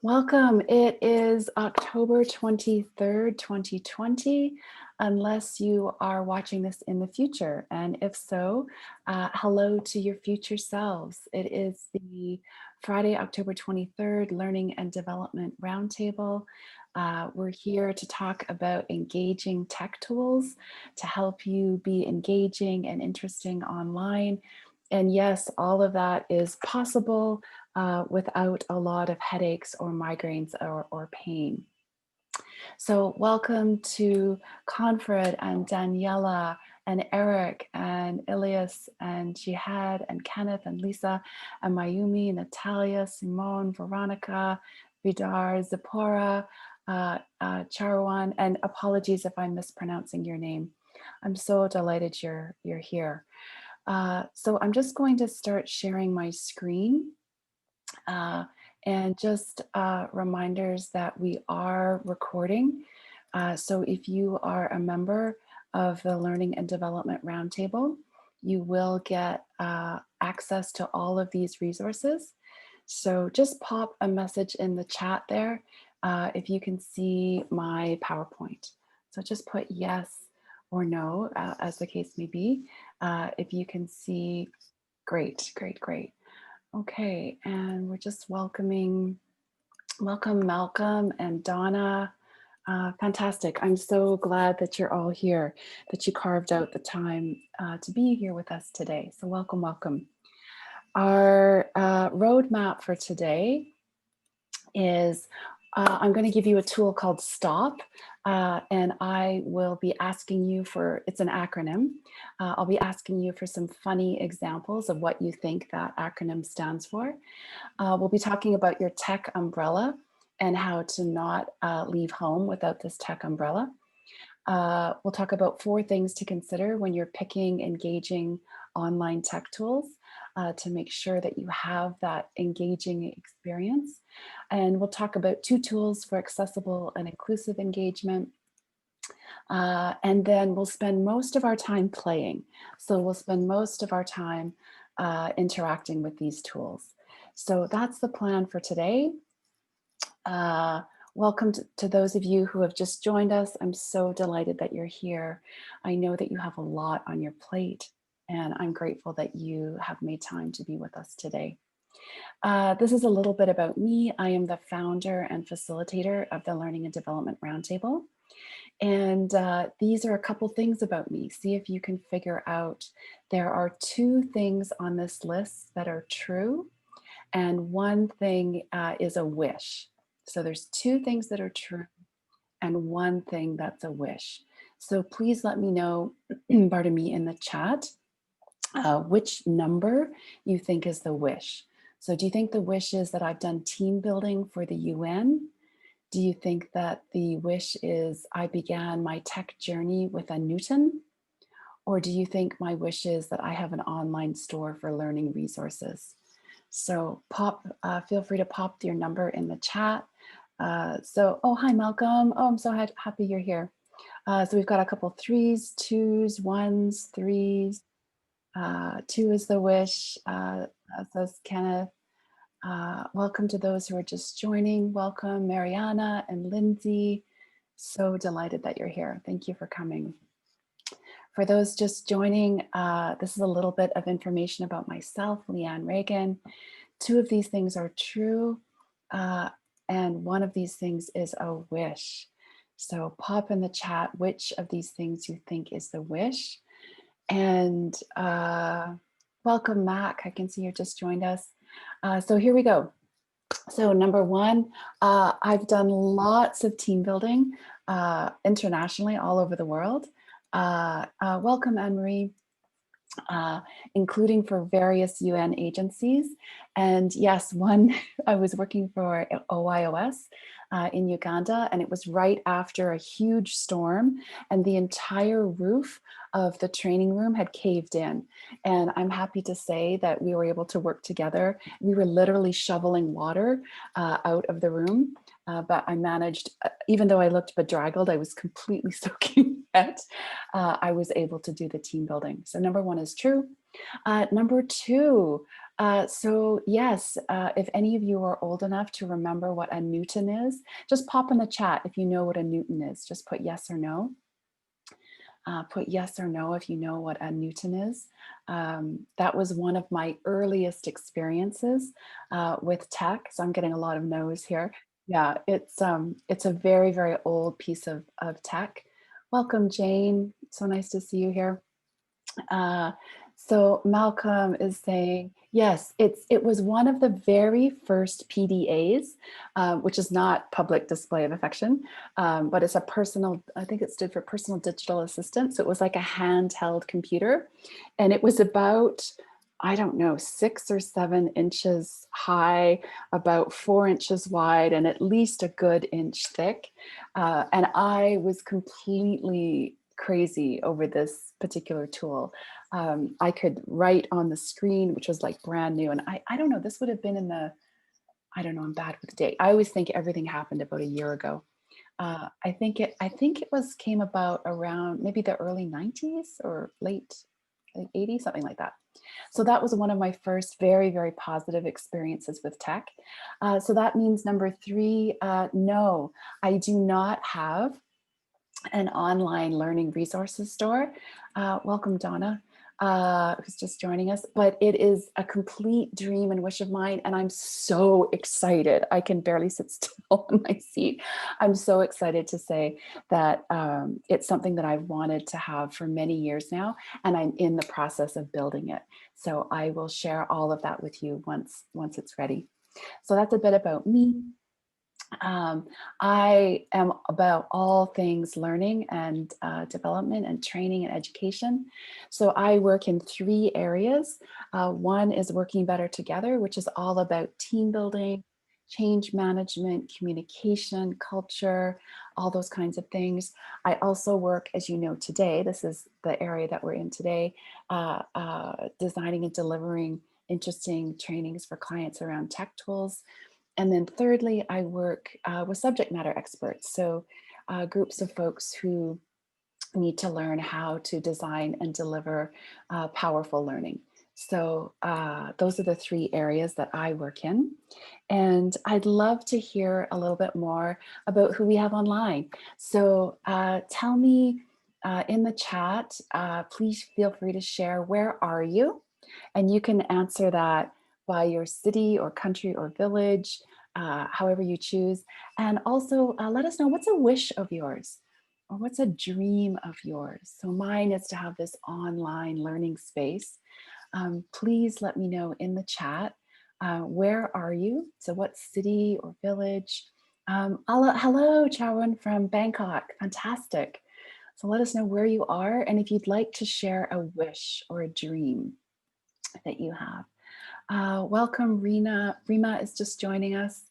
Welcome. It is October 23rd, 2020, unless you are watching this in the future. And if so, hello to your future selves. It is the Friday, October 23rd Learning and Development Roundtable. We're here to talk about engaging tech tools to help you be engaging and interesting online. And yes, all of that is possible without a lot of headaches or migraines or pain. So welcome to Confred and Daniela and Eric and Ilias and Jihad and Kenneth and Lisa and Mayumi, Natalia, Simone, Veronica, Vidar, Zipporah, Charwan, and apologies if I'm mispronouncing your name. I'm so delighted you're here. So I'm just going to start sharing my screen. And just reminders that we are recording. So if you are a member of the Learning and Development Roundtable, you will get access to all of these resources. So just pop a message in the chat there if you can see my PowerPoint. So just put yes or no, as the case may be. If you can see, great, great, great. Okay, and we're just welcome Malcolm and Donna. Fantastic. I'm so glad that you're all here, that you carved out the time to be here with us today. So welcome, welcome. Our roadmap for today is I'm going to give you a tool called S.T.O.P, and I will be asking you for, it's an acronym. I'll be asking you for some funny examples of what you think that acronym stands for. We'll be talking about your tech umbrella and how to not leave home without this tech umbrella. We'll talk about 4 things to consider when you're picking engaging online tech tools to make sure that you have that engaging experience. And we'll talk about 2 tools for accessible and inclusive engagement. And then we'll spend most of our time playing. So we'll spend most of our time interacting with these tools. So that's the plan for today. Welcome to those of you who have just joined us. I'm so delighted that you're here. I know that you have a lot on your plate, and I'm grateful that you have made time to be with us today. This is a little bit about me. I am the founder and facilitator of the Learning and Development Roundtable. And these are a couple things about me. See if you can figure out. There are 2 things on this list that are true, and 1 thing is a wish. So there's 2 things that are true and 1 thing that's a wish. So please let me know, pardon me, in the chat, which number you think is the wish. So do you think the wish is that I've done team building for the UN? Do you think that the wish is I began my tech journey with a Newton? Or do you think my wish is that I have an online store for learning resources? So feel free to pop your number in the chat. Oh, hi, Malcolm. Oh, I'm so happy you're here. So we've got a couple 3s, 2s, 1s, 3s. 2 is the wish, says Kenneth. Welcome to those who are just joining. Welcome, Mariana and Lindsay. So delighted that you're here. Thank you for coming. For those just joining, this is a little bit of information about myself, Leanne Reagan. 2 of these things are true, and 1 of these things is a wish. So pop in the chat which of these things you think is the wish. And welcome, Mac. I can see you just joined us. So here we go. So number 1, I've done lots of team building internationally all over the world. Welcome, Anne-Marie, including for various UN agencies. And yes, I was working for OIOS in Uganda, and it was right after a huge storm, and the entire roof of the training room had caved in. And I'm happy to say that we were able to work together. We were literally shoveling water out of the room, but I managed, even though I looked bedraggled, I was completely soaking yet, I was able to do the team building. So number one is true. Number two, so yes, if any of you are old enough to remember what a Newton is, just pop in the chat if you know what a Newton is. Just put yes or no. Put yes or no if you know what a Newton is. That was one of my earliest experiences with tech. So I'm getting a lot of no's here. Yeah, it's a very, very old piece of tech. Welcome, Jane. So nice to see you here. Uh, so Malcolm is saying, yes, it was one of the very first PDAs, which is not public display of affection, but it's a personal, I think it stood for personal digital assistant. So it was like a handheld computer, and it was about, I don't know, 6 or 7 inches high, about 4 inches wide, and at least a good inch thick. And I was completely crazy over this particular tool. I could write on the screen, which was like brand new. And I don't know, this would have been in the, I don't know, I'm bad with the date. I always think everything happened about a year ago. I think it came about around maybe the early 90s or late, I think 80s, something like that. So that was one of my first very, very positive experiences with tech. So that means number three, no, I do not have an online learning resources store. Welcome, Donna, who's just joining us. But it is a complete dream and wish of mine, and I'm so excited. I can barely sit still in my seat. I'm so excited to say that it's something that I've wanted to have for many years now, and I'm in the process of building it. So I will share all of that with you once it's ready. So that's a bit about me. I am about all things learning and development and training and education. So I work in 3 areas. One is working better together, which is all about team building, change management, communication, culture, all those kinds of things. I also work, as you know, today, this is the area that we're in today, designing and delivering interesting trainings for clients around tech tools. And then thirdly, I work with subject matter experts. So groups of folks who need to learn how to design and deliver powerful learning. So those are the 3 areas that I work in. And I'd love to hear a little bit more about who we have online. So tell me in the chat, please feel free to share, where are you? And you can answer that by your city or country or village, however you choose. And also let us know, what's a wish of yours? Or what's a dream of yours? So mine is to have this online learning space. Please let me know in the chat, where are you? So what city or village? Hello, Chawan from Bangkok, fantastic. So let us know where you are and if you'd like to share a wish or a dream that you have. Welcome, Rina. Rima is just joining us.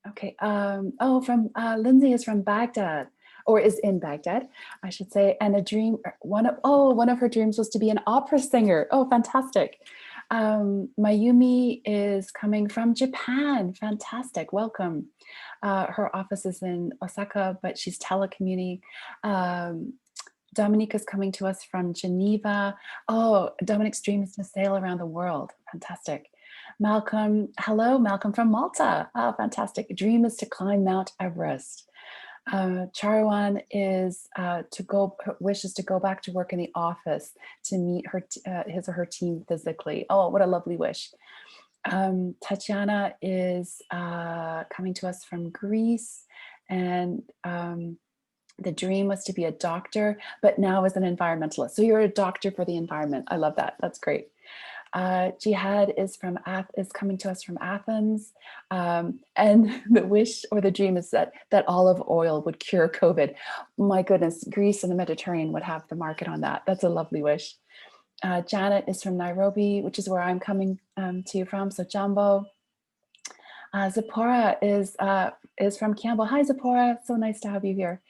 Okay. Oh, from Lindsay is from Baghdad, or is in Baghdad, I should say. And a dream, one of her dreams was to be an opera singer. Oh, fantastic. Mayumi is coming from Japan. Fantastic. Welcome. Her office is in Osaka, but she's telecommuting. Dominique is coming to us from Geneva. Oh, Dominique's dream is to sail around the world. Fantastic. Malcolm, hello, Malcolm from Malta. Oh, fantastic. Dream is to climb Mount Everest. Charwan is wishes to go back to work in the office to meet his or her team physically. Oh, what a lovely wish. Tatiana is coming to us from Greece, and the dream was to be a doctor, but now as an environmentalist. So you're a doctor for the environment. I love that. That's great. Jihad is coming to us from Athens, and the wish or the dream is that olive oil would cure COVID. My goodness, Greece and the Mediterranean would have the market on that. That's a lovely wish. Janet is from Nairobi, which is where I'm coming to you from. So Jambo. Zipporah is from Campbell. Hi, Zipporah. So nice to have you here.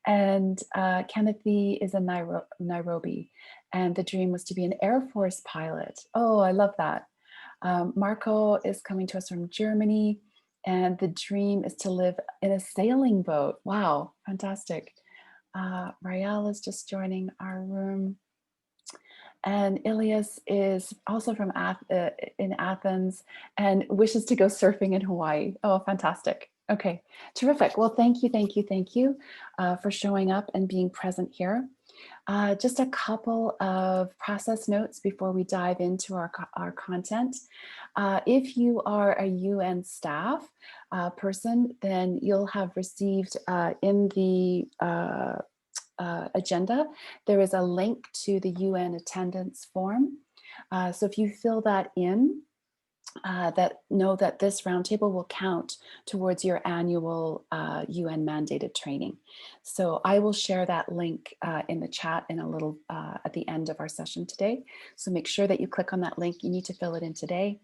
And Kenneth Lee is in Nairobi. And the dream was to be an Air Force pilot. Oh, I love that. Marco is coming to us from Germany. And the dream is to live in a sailing boat. Wow, fantastic. Rael is just joining our room. And Ilias is also from in Athens and wishes to go surfing in Hawaii. Oh, fantastic. Okay, terrific. Well, thank you, thank you, thank you for showing up and being present here. Just a couple of process notes before we dive into our content. If you are a UN staff person, then you'll have received in the agenda, there is a link to the UN attendance form. So if you fill that in, know that this roundtable will count towards your annual UN mandated training. So I will share that link in the chat in a little at the end of our session today. So make sure that you click on that link. You need to fill it in today.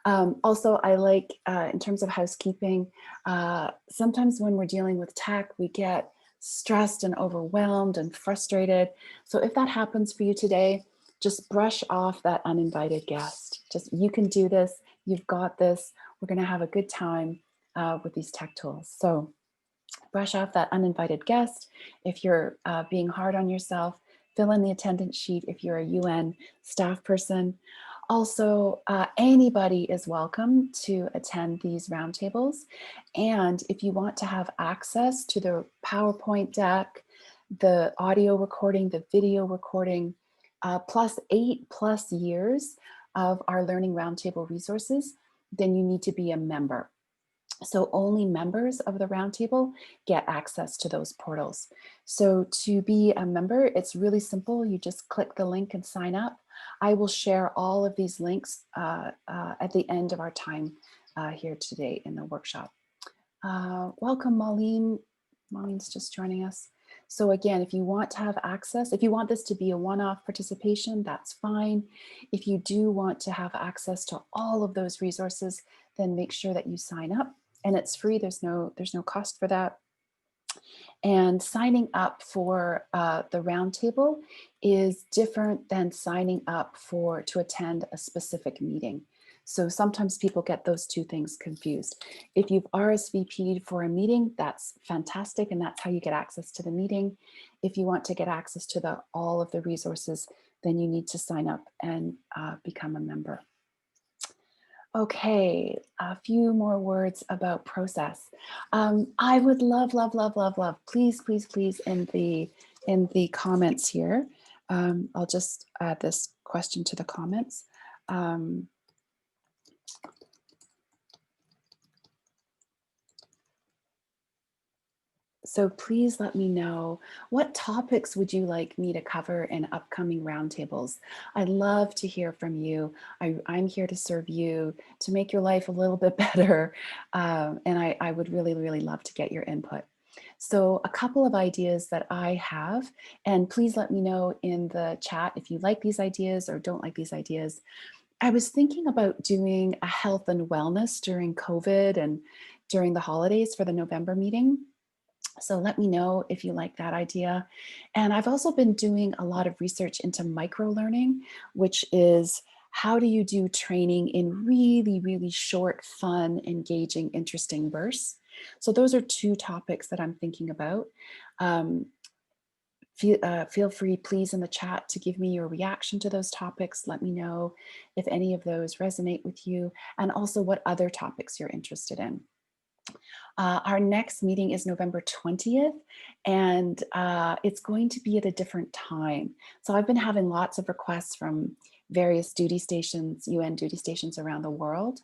Also, I like, in terms of housekeeping, sometimes when we're dealing with tech, we get stressed and overwhelmed and frustrated. So if that happens for you today, just brush off that uninvited guest. Just, you can do this, you've got this, we're gonna have a good time with these tech tools. So brush off that uninvited guest. If you're being hard on yourself, fill in the attendance sheet if you're a UN staff person. Also, anybody is welcome to attend these roundtables. And if you want to have access to the PowerPoint deck, the audio recording, the video recording, plus 8+ years of our Learning Roundtable resources, then you need to be a member. So only members of the roundtable get access to those portals. So to be a member, it's really simple. You just click the link and sign up. I will share all of these links at the end of our time here today in the workshop. Welcome, Maureen. Maureen's just joining us. So again, if you want to have access, if you want this to be a one-off participation, that's fine. If you do want to have access to all of those resources, then make sure that you sign up. And it's free, there's no cost for that. And signing up for the roundtable is different than signing up to attend a specific meeting. So sometimes people get those two things confused. If you've RSVP'd for a meeting, that's fantastic, and that's how you get access to the meeting. If you want to get access to all of the resources, then you need to sign up and become a member. Okay, a few more words about process. I would love, please, please, please, in the comments here, I'll just add this question to the comments. So please let me know, what topics would you like me to cover in upcoming roundtables? I'd love to hear from you. I'm here to serve you, to make your life a little bit better. And I would really, really love to get your input. So a couple of ideas that I have, and please let me know in the chat if you like these ideas or don't like these ideas. I was thinking about doing a health and wellness during COVID and during the holidays for the November meeting. So let me know if you like that idea. And I've also been doing a lot of research into microlearning, which is how do you do training in really, really short, fun, engaging, interesting bursts. So those are two topics that I'm thinking about. Feel free, please, in the chat to give me your reaction to those topics. Let me know if any of those resonate with you, and also what other topics you're interested in. Our next meeting is November 20th, and it's going to be at a different time. So I've been having lots of requests from various duty stations, UN duty stations around the world,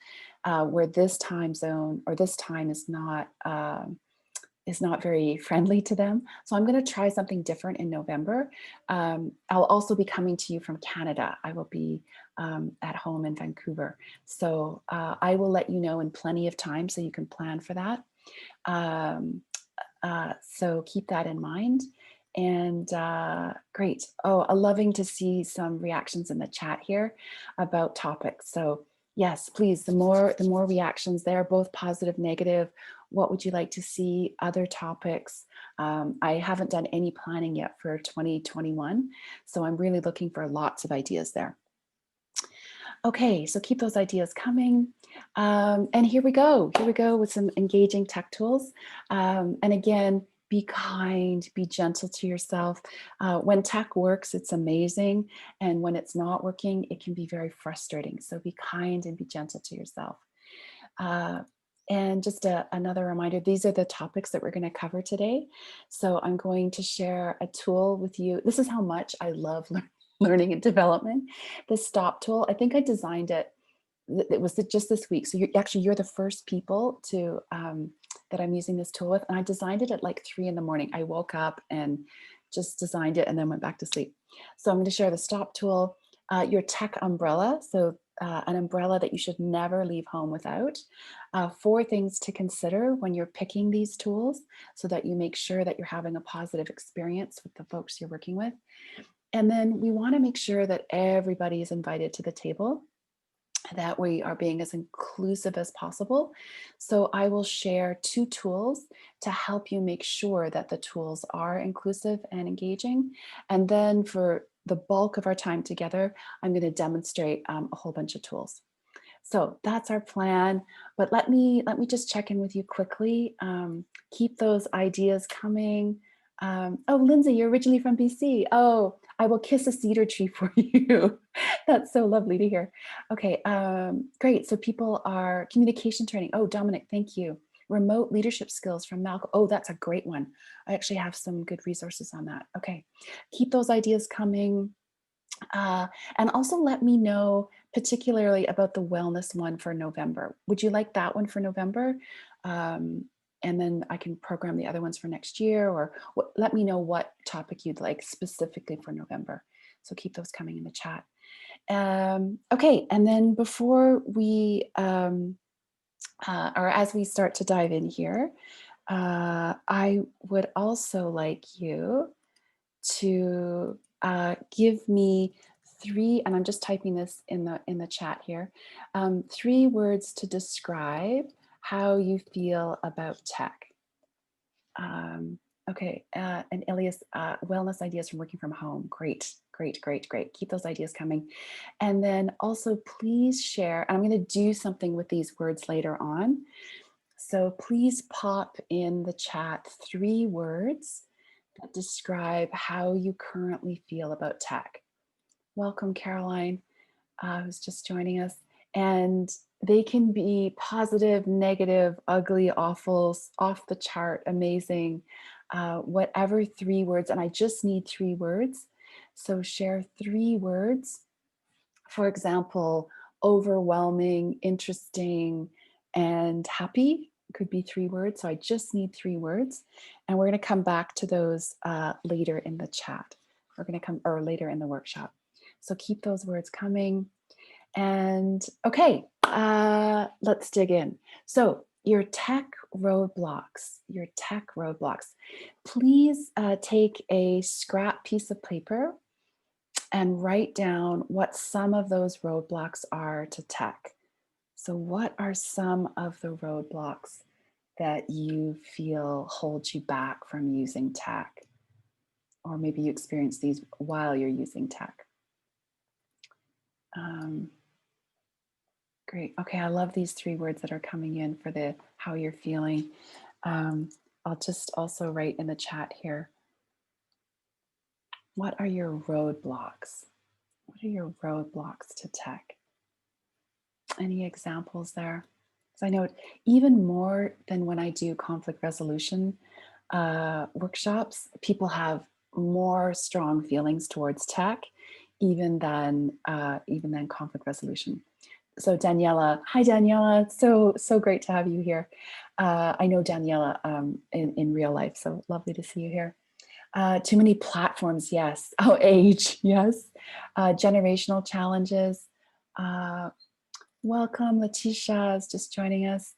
where this time zone or this time is not very friendly to them. So I'm going to try something different in November. I'll also be coming to you from Canada. I will be at home in Vancouver. So I will let you know in plenty of time so you can plan for that. So keep that in mind. And great. Oh, loving to see some reactions in the chat here about topics. So yes, please, the more reactions there, both positive, negative. What would you like to see? Other topics? I haven't done any planning yet for 2021, so I'm really looking for lots of ideas there. Okay, so keep those ideas coming. And here we go with some engaging tech tools. And again, Be kind, be gentle to yourself. When tech works, it's amazing. And when it's not working, it can be very frustrating. So be kind and be gentle to yourself. Uh, and just another reminder, these are the topics that we're going to cover today. So I'm going to share a tool with you. This is how much I love learning and development. The S.T.O.P tool, I think I designed it. It was just this week. So you're the first people to that I'm using this tool with. And I designed it at like 3 in the morning. I woke up and just designed it and then went back to sleep. So I'm going to share the S.T.O.P tool, your tech umbrella. So an umbrella that you should never leave home without. 4 things to consider when you're picking these tools so that you make sure that you're having a positive experience with the folks you're working with. And then we want to make sure that everybody is invited to the table, that we are being as inclusive as possible. So I will share 2 tools to help you make sure that the tools are inclusive and engaging. And then for the bulk of our time together, I'm going to demonstrate a whole bunch of tools. So that's our plan. But let me just check in with you quickly. Keep those ideas coming. Oh, Lindsay, you're originally from BC. Oh, I will kiss a cedar tree for you. That's so lovely to hear. Okay, great. So people are communication training. Oh, Dominic, thank you. Remote leadership skills from Malcolm. Oh, that's a great one. I actually have some good resources on that. Okay, keep those ideas coming. And also let me know particularly about the wellness one for November. Would you like that one for November? And then I can program the other ones for next year, or let me know what topic you'd like specifically for November. So keep those coming in the chat. Okay, and then before we, or as we start to dive in here, I would also like you to give me 3, and I'm just typing this in the chat here, 3 words to describe how you feel about tech. Okay, and Elias, wellness ideas from working from home. Great, great, great, great. Keep those ideas coming. And then also please share, and I'm going to do something with these words later on. So please pop in the chat 3 words that describe how you currently feel about tech. Welcome, Caroline, who's just joining us. And they can be positive, negative, ugly, awful, off the chart, amazing, whatever 3 words. And I just need 3 words. So share 3 words. For example, overwhelming, interesting, and happy could be 3 words. So I just need 3 words. And we're going to come back to those later in the chat. We're going to come, or later in the workshop. So keep those words coming. And okay, let's dig in. So your tech roadblocks, please take a scrap piece of paper and write down what some of those roadblocks are to tech. So what are some of the roadblocks that you feel hold you back from using tech? Or maybe you experience these while you're using tech. Great. Okay, I love these 3 words that are coming in for the how you're feeling. I'll just also write in the chat here. What are your roadblocks? What are your roadblocks to tech? Any examples there? So I know even more than when I do conflict resolution workshops, people have more strong feelings towards tech, even than conflict resolution. So Daniela, hi Daniela, so great to have you here. I know Daniela in real life, so lovely to see you here. Too many platforms, yes. Oh, age, yes. Generational challenges. Welcome, Letitia is just joining us.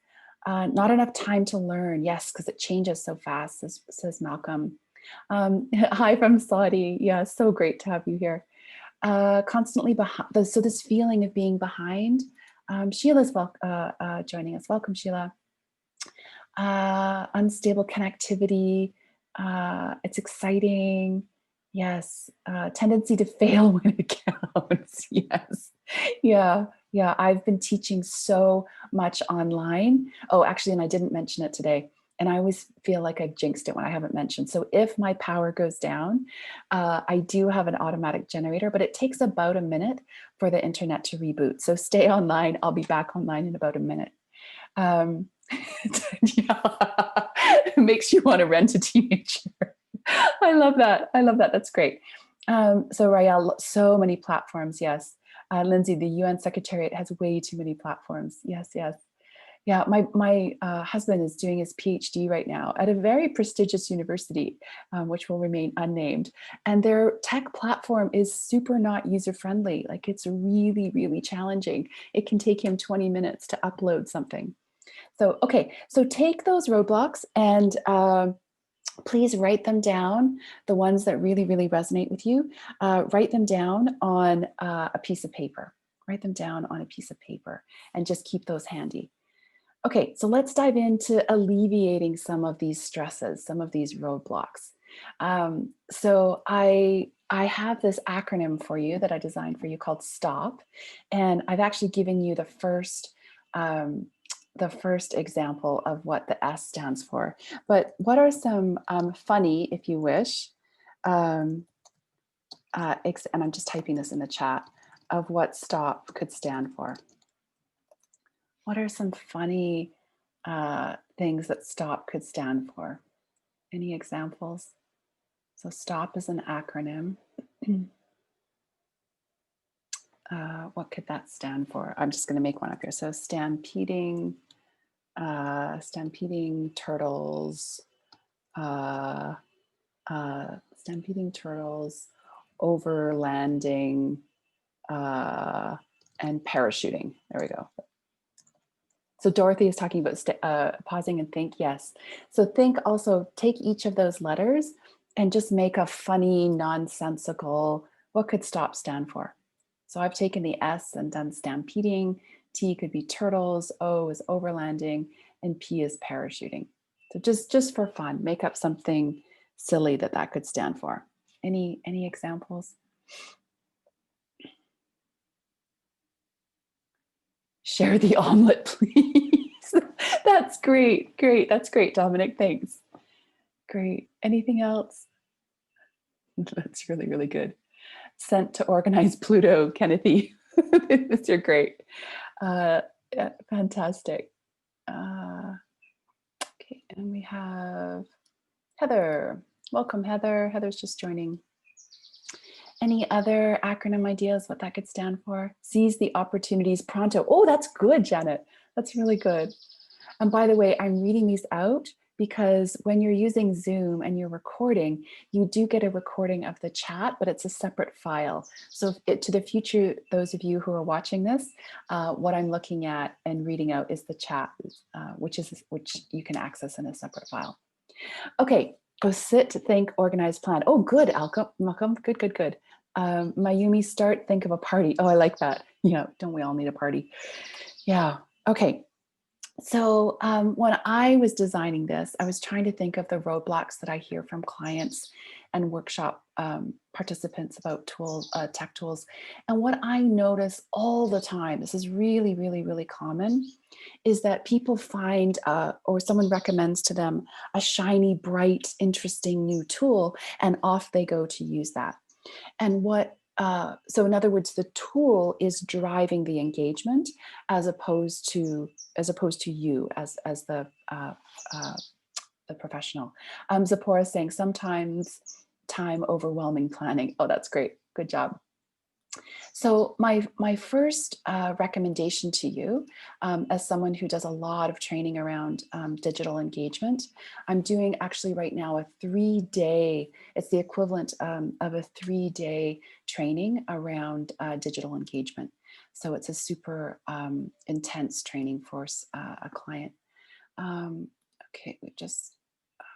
Not enough time to learn, yes, because it changes so fast, says Malcolm. Hi from Saudi, yeah, so great to have you here. Constantly behind, so this feeling of being behind. Sheila's joining us. Welcome, Sheila. Unstable connectivity. It's exciting. Yes. Tendency to fail when it counts. Yes. Yeah. Yeah. I've been teaching so much online. Oh, actually, and I didn't mention it today. And I always feel like I've jinxed it when I haven't mentioned. So if my power goes down, I do have an automatic generator, but it takes about a minute for the internet to reboot. So stay online. I'll be back online in about a minute. Yeah. It makes you want to rent a teenager. I love that. I love that. That's great. So Rael, so many platforms. Yes. Lindsay, the UN Secretariat has way too many platforms. Yes, yes. Yeah, my husband is doing his PhD right now at a very prestigious university, which will remain unnamed. And their tech platform is super not user-friendly. Like it's really, really challenging. It can take him 20 minutes to upload something. So, okay, so take those roadblocks and please write them down, the ones that really, really resonate with you. Write them down on a piece of paper. Write them down on a piece of paper and just keep those handy. Okay, so let's dive into alleviating some of these stresses, some of these roadblocks. So I have this acronym for you that I designed for you called STOP, and I've actually given you the first example of what the S stands for. But what are some funny, if you wish, and I'm just typing this in the chat, of what STOP could stand for? What are some funny things that STOP could stand for? Any examples? So STOP is an acronym. What could that stand for? I'm just going to make one up here. So stampeding turtles, stampeding turtles, overlanding, and parachuting. There we go. So Dorothy is talking about pausing and think. Yes. So think also, take each of those letters and just make a funny, nonsensical, what could STOP stand for? So I've taken the S and done stampeding. T could be turtles. O is overlanding. And P is parachuting. So just for fun, make up something silly that could stand for. Any examples? Share the omelet, please. That's great. Great. That's great, Dominic. Thanks. Great. Anything else? That's really, really good. Sent to organize Pluto, Kennethy. You're great. Yeah, fantastic. Okay, and we have Heather. Welcome, Heather. Heather's just joining. Any other acronym ideas, what that could stand for? Seize the opportunities pronto. Oh, that's good, Janet. That's really good. And by the way, I'm reading these out because when you're using Zoom and you're recording, you do get a recording of the chat, but it's a separate file. So to the future, those of you who are watching this, what I'm looking at and reading out is the chat, which you can access in a separate file. Okay, go sit, think, organize, plan. Oh, good, Malcolm. Good, good, good. Mayumi, start, think of a party. Oh, I like that. Yeah, don't we all need a party? Yeah, okay. So when I was designing this, I was trying to think of the roadblocks that I hear from clients and workshop participants about tech tools. And what I notice all the time, this is really, really, really common, is that people find or someone recommends to them a shiny, bright, interesting new tool, and off they go to use that. And so in other words, the tool is driving the engagement as opposed to you as the professional. Zipporah saying sometimes time overwhelming planning. Oh, that's great. Good job. So my first recommendation to you, as someone who does a lot of training around digital engagement, I'm doing actually right now a 3-day, it's the equivalent of a 3-day training around digital engagement. So it's a super intense training for a client. Okay, we've just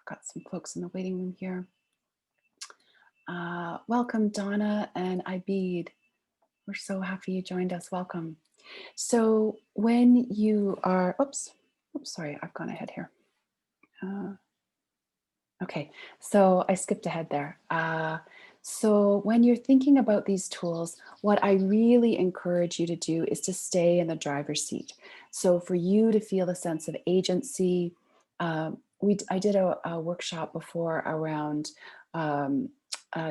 got some folks in the waiting room here. Welcome, Donna and Ibid. We're so happy you joined us. Welcome. So when you are, oops, sorry, I've gone ahead here. Okay, so I skipped ahead there. So when you're thinking about these tools, what I really encourage you to do is to stay in the driver's seat. So for you to feel a sense of agency, I did a workshop before around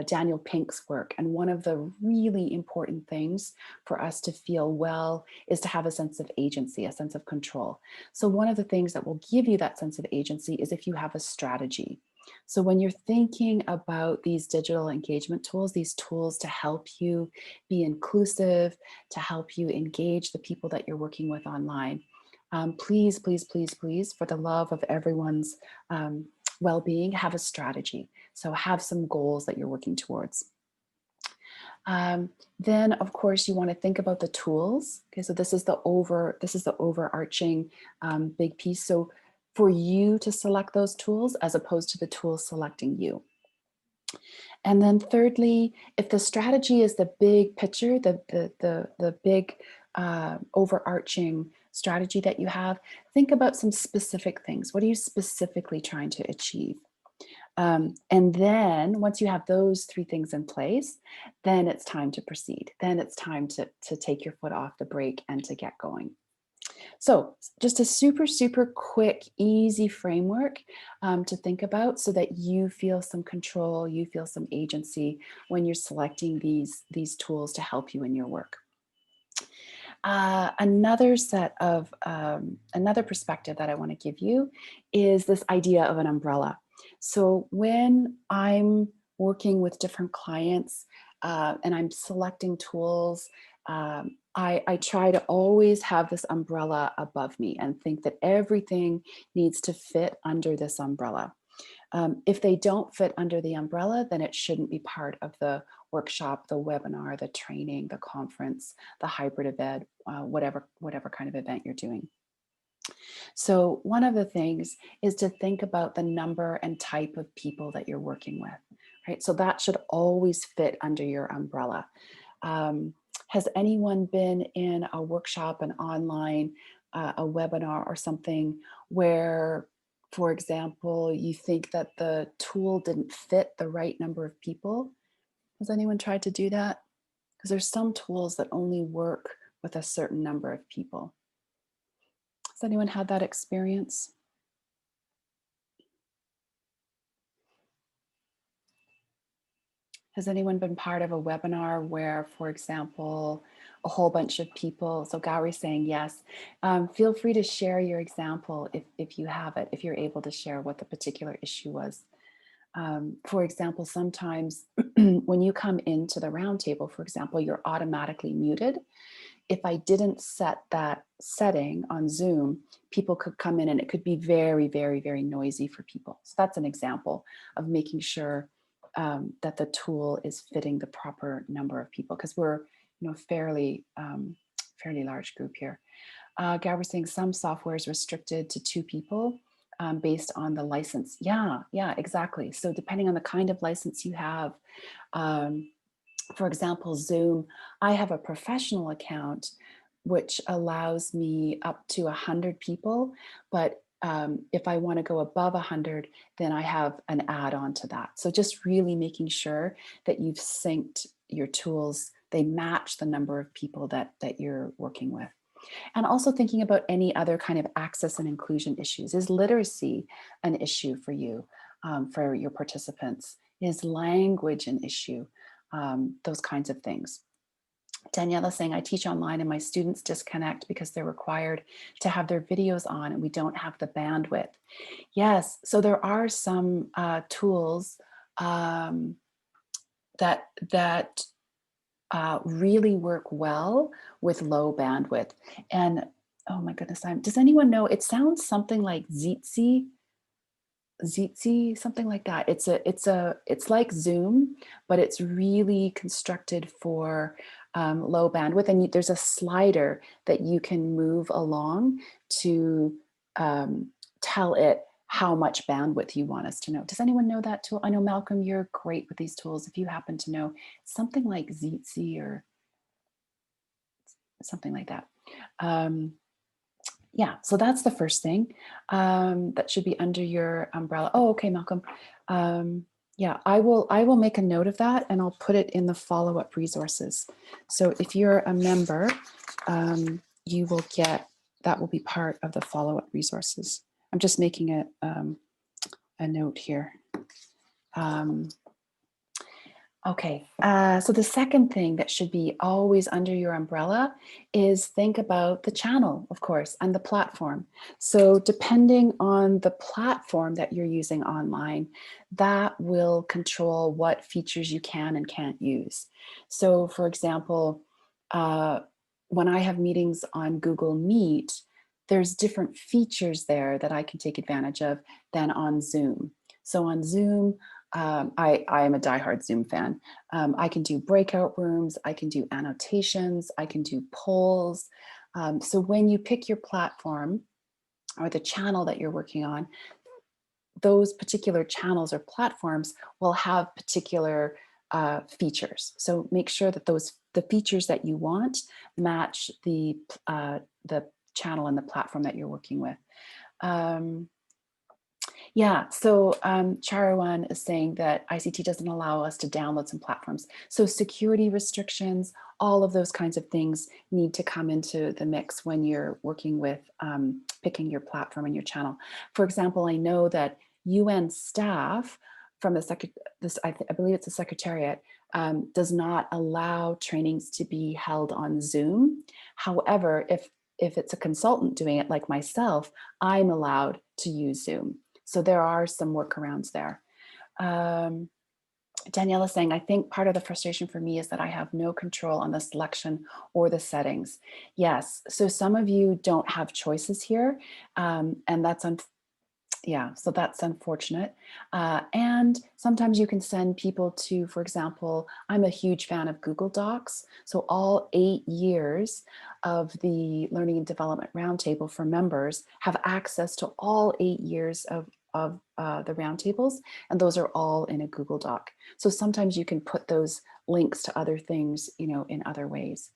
Daniel Pink's work. And one of the really important things for us to feel well is to have a sense of agency, a sense of control. So one of the things that will give you that sense of agency is if you have a strategy. So when you're thinking about these digital engagement tools, these tools to help you be inclusive, to help you engage the people that you're working with online, please, please, please, please, for the love of everyone's well-being, have a strategy. So have some goals that you're working towards. Then, of course, you want to think about the tools. Okay, so this is the overarching big piece. So for you to select those tools as opposed to the tools selecting you. And then thirdly, if the strategy is the big picture, the big overarching strategy that you have, think about some specific things. What are you specifically trying to achieve? And then once you have those three things in place, then it's time to proceed. Then it's time to take your foot off the brake and to get going. So just a super, super quick, easy framework to think about so that you feel some control, you feel some agency when you're selecting these tools to help you in your work. Another perspective that I want to give you is this idea of an umbrella. So when I'm working with different clients and I'm selecting tools, I try to always have this umbrella above me and think that everything needs to fit under this umbrella. If they don't fit under the umbrella, then it shouldn't be part of the workshop, the webinar, the training, the conference, the hybrid event, whatever kind of event you're doing. So one of the things is to think about the number and type of people that you're working with, right? So that should always fit under your umbrella. Has anyone been in a workshop, an online, a webinar or something where, for example, you think that the tool didn't fit the right number of people? Has anyone tried to do that? Because there's some tools that only work with a certain number of people. Has anyone had that experience? Has anyone been part of a webinar where, for example, a whole bunch of people, so Gauri's saying yes, feel free to share your example if you have it, if you're able to share what the particular issue was. For example, sometimes when you come into the roundtable, for example, you're automatically muted. If I didn't set that setting on Zoom, people could come in and it could be very, very, very noisy for people. So that's an example of making sure that the tool is fitting the proper number of people, because we're, fairly large group here. Gab was saying some software is restricted to 2 people based on the license. Yeah, exactly. So depending on the kind of license you have, for example, Zoom, I have a professional account which allows me up to 100 people, but if I want to go above 100, then I have an add-on to that. So just really making sure that you've synced your tools, they match the number of people that you're working with. And also thinking about any other kind of access and inclusion issues. Is literacy an issue for you, for your participants? Is language an issue? Those kinds of things. Daniela saying, I teach online and my students disconnect because they're required to have their videos on and we don't have the bandwidth. Yes, so there are some tools that really work well with low bandwidth. And oh my goodness, does anyone know, it sounds something like Zitzi, something like that. It's like Zoom, but it's really constructed for low bandwidth, and there's a slider that you can move along to tell it how much bandwidth you want us to know. Does anyone know that tool? I know Malcolm, you're great with these tools. If you happen to know, something like Zitzi or something like that. Yeah, so that's the first thing that should be under your umbrella. Oh, okay, Malcolm. Yeah, I will make a note of that and I'll put it in the follow-up resources. So if you're a member, you will get, that will be part of the follow-up resources. I'm just making it a note here. Okay, so the second thing that should be always under your umbrella is think about the channel, of course, and the platform. So depending on the platform that you're using online, that will control what features you can and can't use. So for example, when I have meetings on Google Meet, there's different features there that I can take advantage of than on Zoom. So on Zoom, I am a diehard Zoom fan. I can do breakout rooms, I can do annotations, I can do polls. So when you pick your platform or the channel that you're working on, those particular channels or platforms will have particular features. So make sure that the features that you want match the channel and the platform that you're working with. Yeah, so Charawan is saying that ICT doesn't allow us to download some platforms. So security restrictions, all of those kinds of things need to come into the mix when you're working with picking your platform and your channel. For example, I know that UN staff from I believe it's a secretariat, does not allow trainings to be held on Zoom. However, if it's a consultant doing it like myself, I'm allowed to use Zoom. So there are some workarounds there. Danielle is saying, I think part of the frustration for me is that I have no control on the selection or the settings. Yes, so some of you don't have choices here, and that's so that's unfortunate. And sometimes you can send people to, for example, I'm a huge fan of Google Docs. So all 8 years of the Learning and Development Roundtable for members have access to all 8 years of the roundtables, and those are all in a Google Doc. So sometimes you can put those links to other things, in other ways.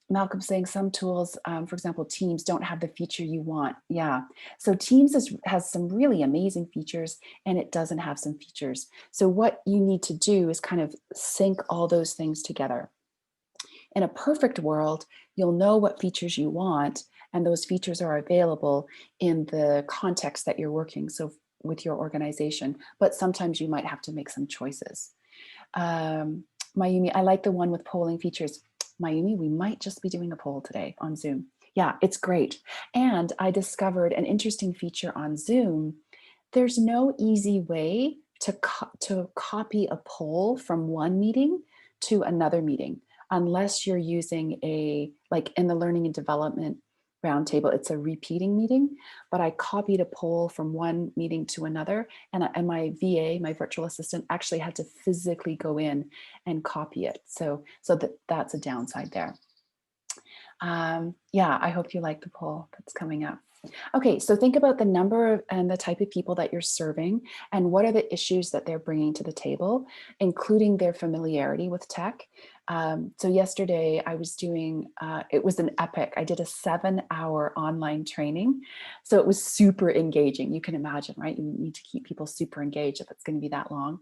Malcolm saying some tools, for example, Teams don't have the feature you want. Yeah, so Teams has some really amazing features and it doesn't have some features. So what you need to do is kind of sync all those things together. In a perfect world, you'll know what features you want and those features are available in the context that you're working, so with your organization, but sometimes you might have to make some choices. Mayumi, I like the one with polling features. Mayumi, we might just be doing a poll today on Zoom. Yeah, it's great. And I discovered an interesting feature on Zoom. There's no easy way to copy a poll from one meeting to another meeting, unless you're using like in the Learning and Development Roundtable, it's a repeating meeting, but I copied a poll from one meeting to another, and my VA, my virtual assistant, actually had to physically go in and copy it. So that's a downside there. Yeah, I hope you like the poll that's coming up. Okay, so think about the number and the type of people that you're serving and what are the issues that they're bringing to the table, including their familiarity with tech. So yesterday I was doing, it was an epic. I did a 7-hour online training. So it was super engaging. You can imagine, right? You need to keep people super engaged if it's going to be that long.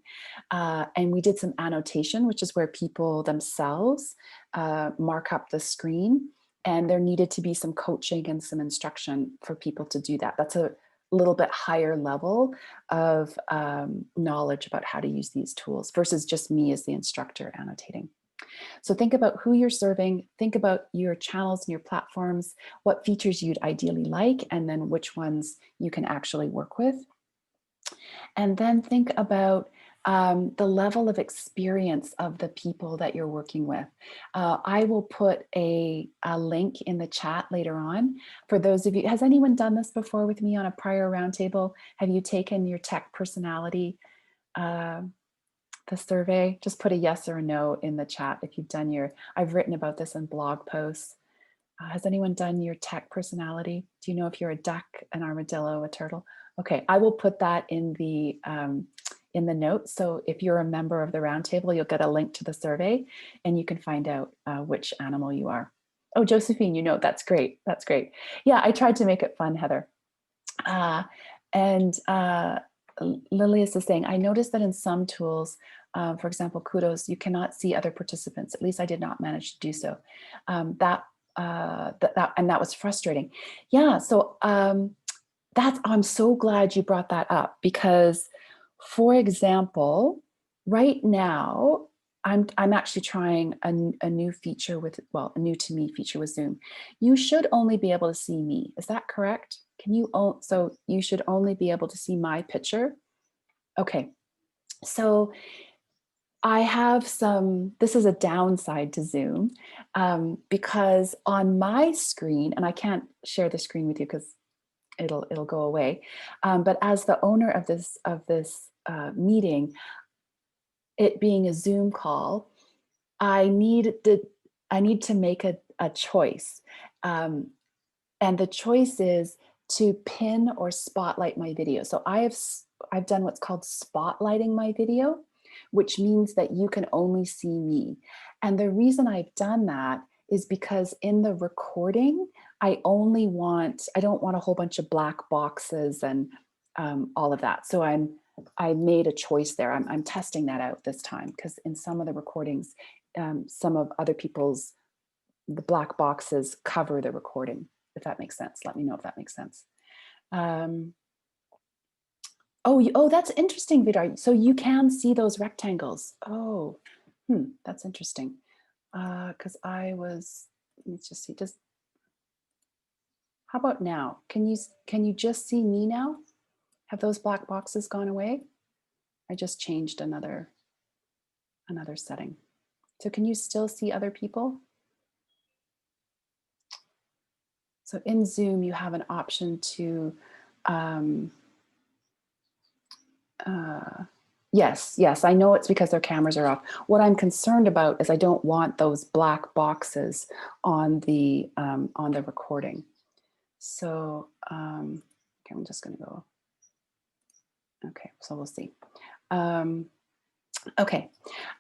And we did some annotation, which is where people themselves mark up the screen. And there needed to be some coaching and some instruction for people to do that. That's a little bit higher level of knowledge about how to use these tools versus just me as the instructor annotating. So think about who you're serving, think about your channels and your platforms, what features you'd ideally like, and then which ones you can actually work with. And then think about the level of experience of the people that you're working with. I will put a link in the chat later on for those of you. Has anyone done this before with me on a prior roundtable? Have you taken your tech personality, the survey? Just put a yes or a no in the chat if you've done I've written about this in blog posts. Has anyone done your tech personality? Do you know if you're a duck, an armadillo, a turtle? Okay, I will put that in the notes. So if you're a member of the roundtable, you'll get a link to the survey and you can find out which animal you are. Oh, Josephine, that's great. That's great. Yeah, I tried to make it fun, Heather. And Lilius is saying, I noticed that in some tools, for example, Kudos, you cannot see other participants. At least I did not manage to do so. And that was frustrating. Yeah, so I'm so glad you brought that up because, for example, right now, I'm actually trying a new feature with, well, a new to me feature with Zoom. You should only be able to see me. Is that correct? Can you, so you should only be able to see my picture? Okay. So I have this is a downside to Zoom, because on my screen, and I can't share the screen with you because it'll go away. But as the owner of this meeting, it being a Zoom call, I need to make a choice, um, and the choice is to pin or spotlight my video. So I've done what's called spotlighting my video, which means that you can only see me. And the reason I've done that is because in the recording, I don't want a whole bunch of black boxes and all of that. So I made a choice there. I'm testing that out this time because in some of the recordings, some of other people's, the black boxes cover the recording, if that makes sense. Let me know if that makes sense. Oh, that's interesting, Vidar. So you can see those rectangles. Oh, that's interesting. Because let's just see, how about now? Can you just see me now? Have those black boxes gone away? I just changed another setting. So can you still see other people? So in Zoom, you have an option to, yes, I know it's because their cameras are off. What I'm concerned about is I don't want those black boxes on the recording. So, okay, I'm just gonna go, okay, so we'll see. Okay,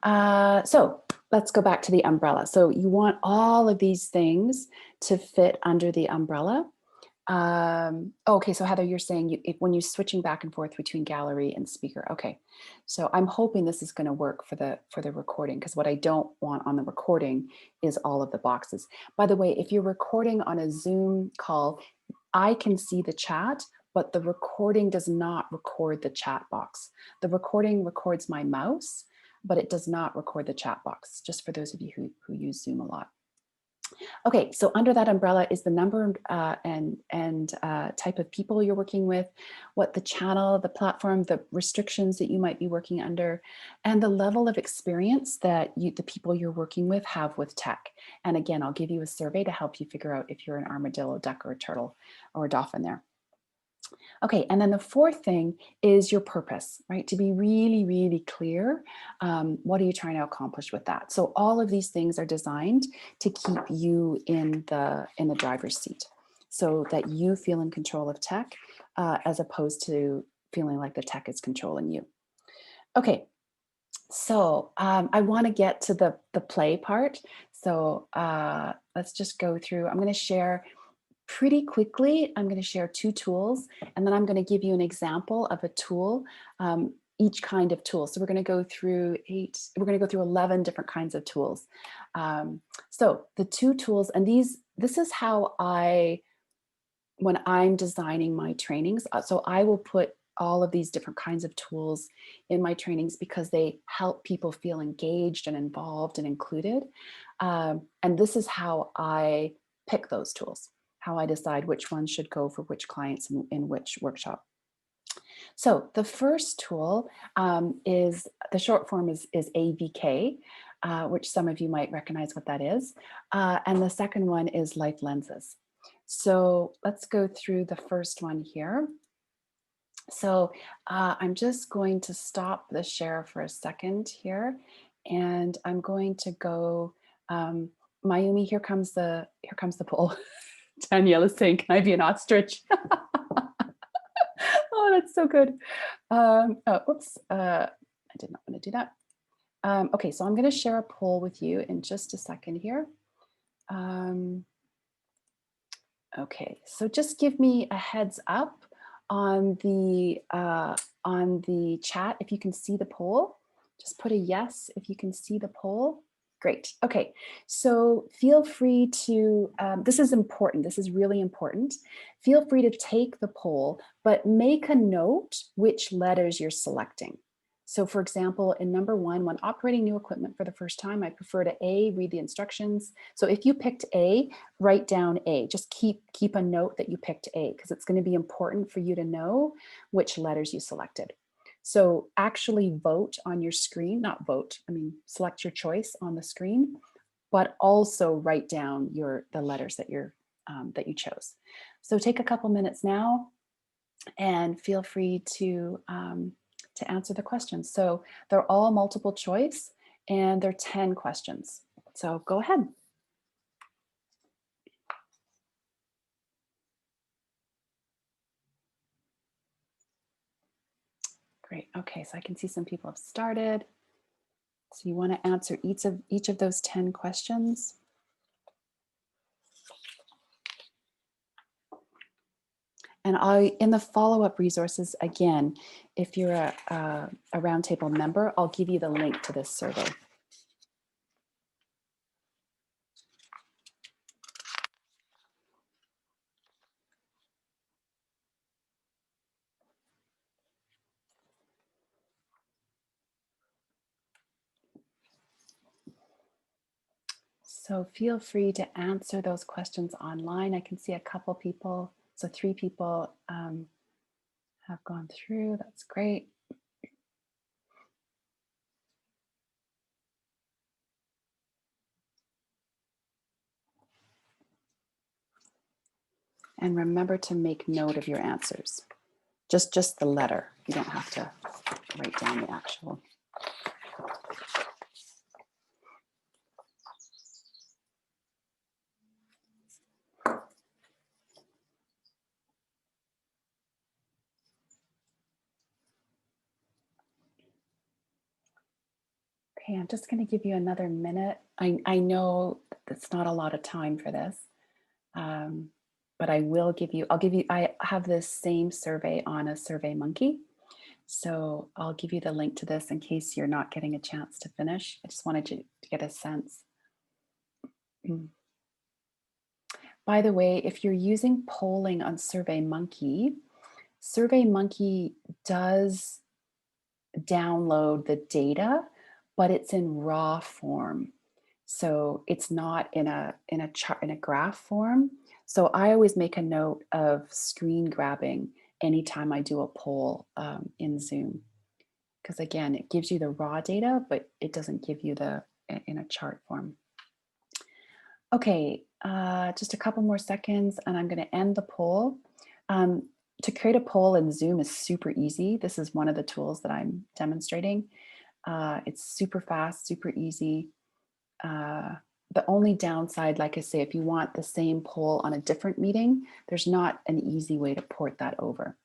so let's go back to the umbrella. So you want all of these things to fit under the umbrella. Okay, so Heather, you're saying when you're switching back and forth between gallery and speaker. Okay, so I'm hoping this is going to work for the recording, because what I don't want on the recording is all of the boxes. By the way, if you're recording on a Zoom call, I can see the chat, but the recording does not record the chat box. The recording records my mouse, but it does not record the chat box, just for those of you who use Zoom a lot. Okay, so under that umbrella is the number and type of people you're working with, what the channel, the platform, the restrictions that you might be working under, and the level of experience that the people you're working with have with tech. And again, I'll give you a survey to help you figure out if you're an armadillo, duck, or a turtle, or a dolphin there. Okay, and then the fourth thing is your purpose, right? To be really, really clear, what are you trying to accomplish with that? So all of these things are designed to keep you in the driver's seat, so that you feel in control of tech, as opposed to feeling like the tech is controlling you. Okay, so I want to get to the play part. So let's just go through. I'm going to share pretty quickly. I'm going to share 2 tools, and then I'm going to give you an example of a tool, each kind of tool. So we're going to go through 11 different kinds of tools. So the 2 tools, and this is how when I'm designing my trainings, so I will put all of these different kinds of tools in my trainings because they help people feel engaged and involved and included. And this is how I pick those tools, how I decide which ones should go for which clients in which workshop. So the first tool is, the short form is AVK, which some of you might recognize what that is. And the second one is Life Lenses. So let's go through the first one here. So I'm just going to stop the share for a second here, and I'm going to go, Mayumi, here comes the poll. Danielle is saying, can I be an ostrich? Oh, that's so good. Oops, I did not want to do that. Okay, so I'm going to share a poll with you in just a second here. Okay, so just give me a heads up on the chat if you can see the poll. Just put a yes if you can see the poll. Great. Okay. So feel free to, this is important. This is really important. Feel free to take the poll, but make a note which letters you're selecting. So for example, in number 1, when operating new equipment for the first time, I prefer to A, read the instructions. So if you picked A, write down A. Just keep a note that you picked A, because it's going to be important for you to know which letters you selected. So actually vote on your screen, not vote, I mean, select your choice on the screen, but also write down the letters that that you chose. So take a couple minutes now and feel free to answer the questions. So they're all multiple choice and they're 10 questions. So go ahead. Great. Okay, so I can see some people have started. So you want to answer each of those 10 questions. And in the follow-up resources, again, if you're a Roundtable member, I'll give you the link to this survey. So feel free to answer those questions online. I can see a couple people, so 3 people have gone through. That's great. And remember to make note of your answers. Just the letter. You don't have to write down the actual. Okay, I'm just going to give you another minute. I know that's not a lot of time for this, but I have this same survey on a Survey Monkey. So I'll give you the link to this in case you're not getting a chance to finish. I just wanted you to get a sense. By the way, if you're using polling on Survey Monkey does download the data, but it's in raw form. So it's not in a chart, in a graph form. So I always make a note of screen grabbing anytime I do a poll in Zoom, because again, it gives you the raw data, but it doesn't give you in a chart form. Okay, just a couple more seconds and I'm going to end the poll. To create a poll in Zoom is super easy. This is one of the tools that I'm demonstrating. It's super fast, super easy. The only downside, like I say, if you want the same poll on a different meeting, there's not an easy way to port that over.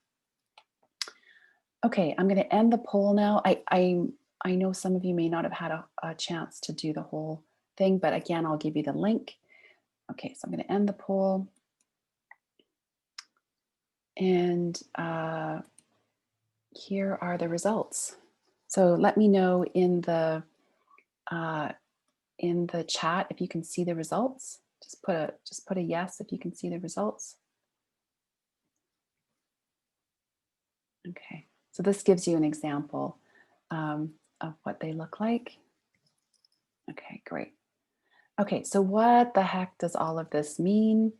Okay, I'm going to end the poll now. I know some of you may not have had a chance to do the whole thing, but again, I'll give you the link. Okay, so I'm going to end the poll. And here are the results. So let me know in the chat if you can see the results. Just put a yes if you can see the results. Okay, so this gives you an example of what they look like. Okay, great. Okay, so what the heck does all of this mean?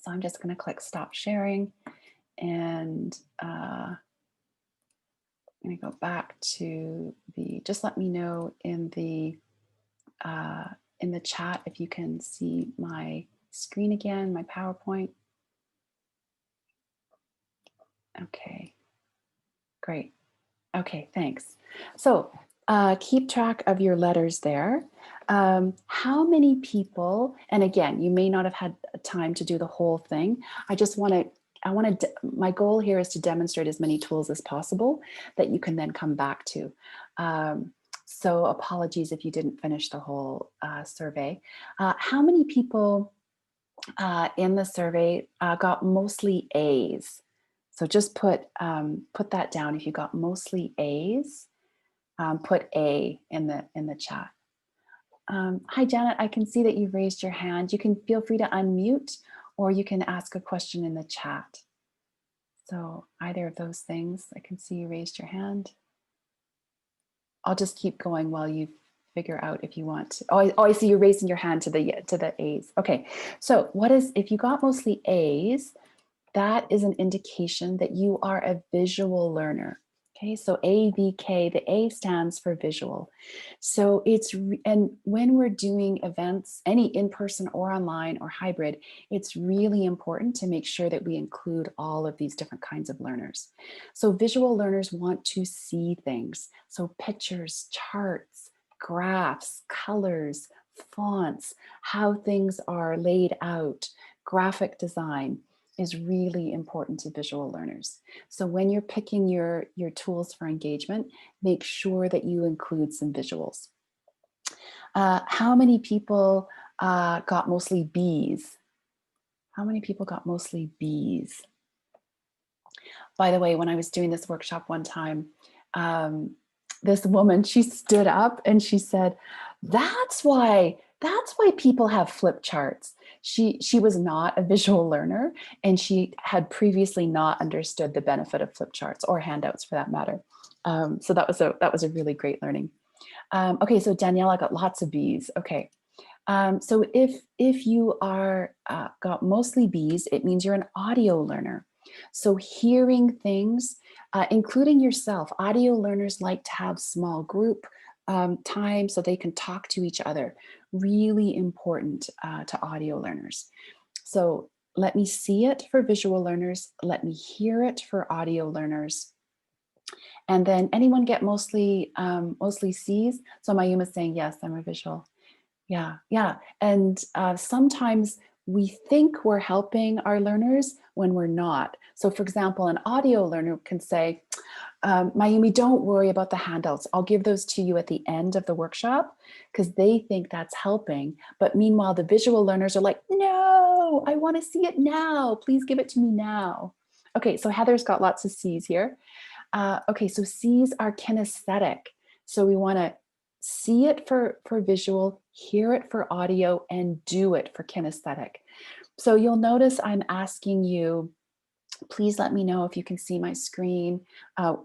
So I'm just going to click stop sharing, and I'm going to go back to just let me know in the chat if you can see my screen again, my PowerPoint. Okay, great. Okay, thanks. So keep track of your letters there. How many people, and again, you may not have had time to do the whole thing. My goal here is to demonstrate as many tools as possible that you can then come back to. So apologies if you didn't finish the whole survey. How many people in the survey got mostly A's? So just put that down. If you got mostly A's, put A in the chat. Hi, Janet. I can see that you've raised your hand. You can feel free to unmute or you can ask a question in the chat. So either of those things, I can see you raised your hand. I'll just keep going while you figure out if you want to. I see you raising your hand to the A's. Okay, so if you got mostly A's, that is an indication that you are a visual learner. Okay, so AVK, the A stands for visual. So and when we're doing events, any in-person or online or hybrid, it's really important to make sure that we include all of these different kinds of learners. So visual learners want to see things. So pictures, charts, graphs, colors, fonts, how things are laid out, graphic design is really important to visual learners. So when you're picking your tools for engagement, make sure that you include some visuals. How many people got mostly B's? How many people got mostly B's? By the way, when I was doing this workshop one time, this woman, she stood up and she said, that's why people have flip charts. She was not a visual learner and she had previously not understood the benefit of flip charts or handouts for that matter. So that was a really great learning. Okay, so Daniela got lots of B's. Okay, so if you are got mostly B's, it means you're an audio learner. So hearing things, including yourself, audio learners like to have small group time so they can talk to each other. Really important to audio learners. So let me see it for visual learners. Let me hear it for audio learners. And then anyone get mostly C's? So Mayuma's saying, yes, I'm a visual. Yeah. And sometimes we think we're helping our learners when we're not. So for example, an audio learner can say, Mayumi, don't worry about the handouts. I'll give those to you at the end of the workshop because they think that's helping. But meanwhile, the visual learners are like, no, I want to see it now. Please give it to me now. Okay, so Heather's got lots of C's here. Okay, so C's are kinesthetic. So we want to see it for visual, hear it for audio, and do it for kinesthetic. So you'll notice I'm asking you, please let me know if you can see my screen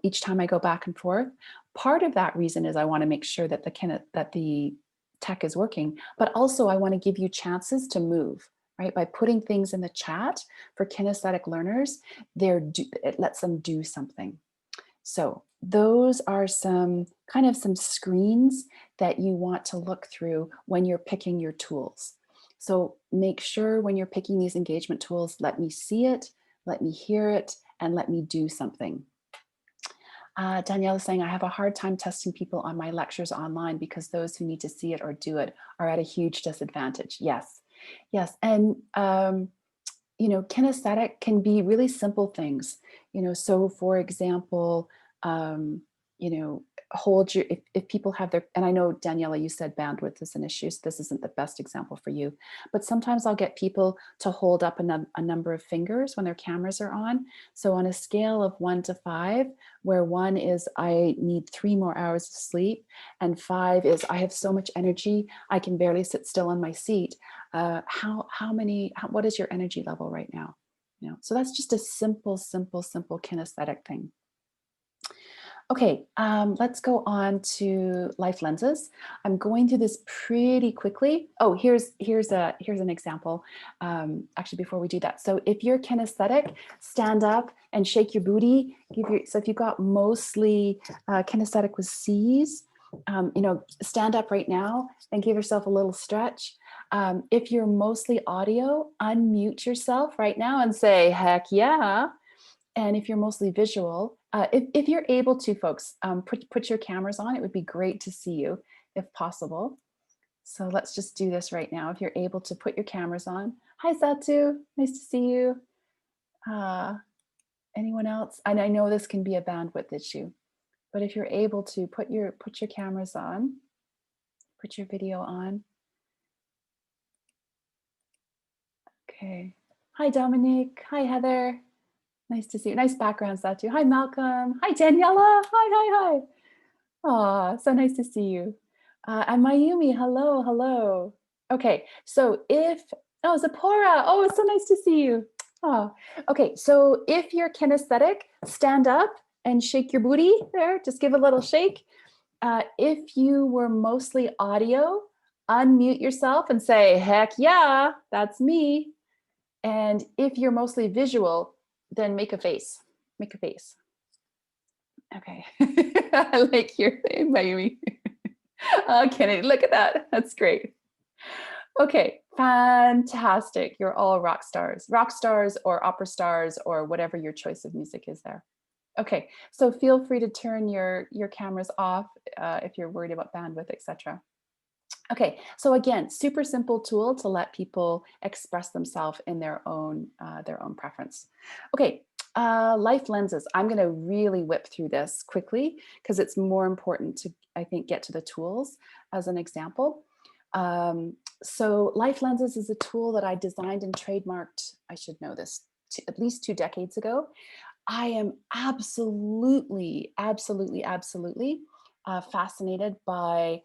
each time I go back and forth. Part of that reason is I want to make sure that the tech is working, but also I want to give you chances to move, right? By putting things in the chat for kinesthetic learners, it lets them do something. So those are some screens that you want to look through when you're picking your tools. So make sure when you're picking these engagement tools, let me see it, let me hear it, and let me do something. Danielle is saying, I have a hard time testing people on my lectures online because those who need to see it or do it are at a huge disadvantage. Yes. And kinesthetic can be really simple things, so for example, hold your, if people have their, and I know Daniela, you said bandwidth is an issue, so this isn't the best example for you, but sometimes I'll get people to hold up a number of fingers when their cameras are on. So on a scale of 1 to 5, where 1 is I need 3 more hours of sleep, and 5 is I have so much energy, I can barely sit still on my seat. What is your energy level right now? So that's just a simple kinesthetic thing. Okay, let's go on to life lenses. I'm going through this pretty quickly. Oh, here's an example. Actually, before we do that, so if you're kinesthetic, stand up and shake your booty. So if you've got mostly kinesthetic with C's, stand up right now and give yourself a little stretch. If you're mostly audio, unmute yourself right now and say, heck yeah. And if you're mostly visual, if you're able to, folks, put your cameras on, it would be great to see you if possible. So let's just do this right now. If you're able to put your cameras on. Hi, Satu, nice to see you. Anyone else? And I know this can be a bandwidth issue, but if you're able to put your cameras on, put your video on. Okay. Hi, Dominique. Hi, Heather. Nice to see you. Nice background, Satu. Hi, Malcolm. Hi, Daniela. Hi. Aw, so nice to see you. And Mayumi, hello, hello. Okay, so oh, Zipporah, oh, it's so nice to see you. Oh, okay, so if you're kinesthetic, stand up and shake your booty there, just give a little shake. If you were mostly audio, unmute yourself and say, heck yeah, that's me. And if you're mostly visual, then make a face. Make a face. Okay. I like your thing, Mayumi. Oh, Kennedy, look at that. That's great. Okay, fantastic. You're all rock stars or opera stars or whatever your choice of music is there. Okay, so feel free to turn your cameras off if you're worried about bandwidth, etc. Okay, so again, super simple tool to let people express themselves in their own preference. Okay, life lenses. I'm going to really whip through this quickly because it's more important to, I think, get to the tools as an example. So life lenses is a tool that I designed and trademarked, I should know this, at least 2 decades ago. I am absolutely, absolutely, absolutely fascinated by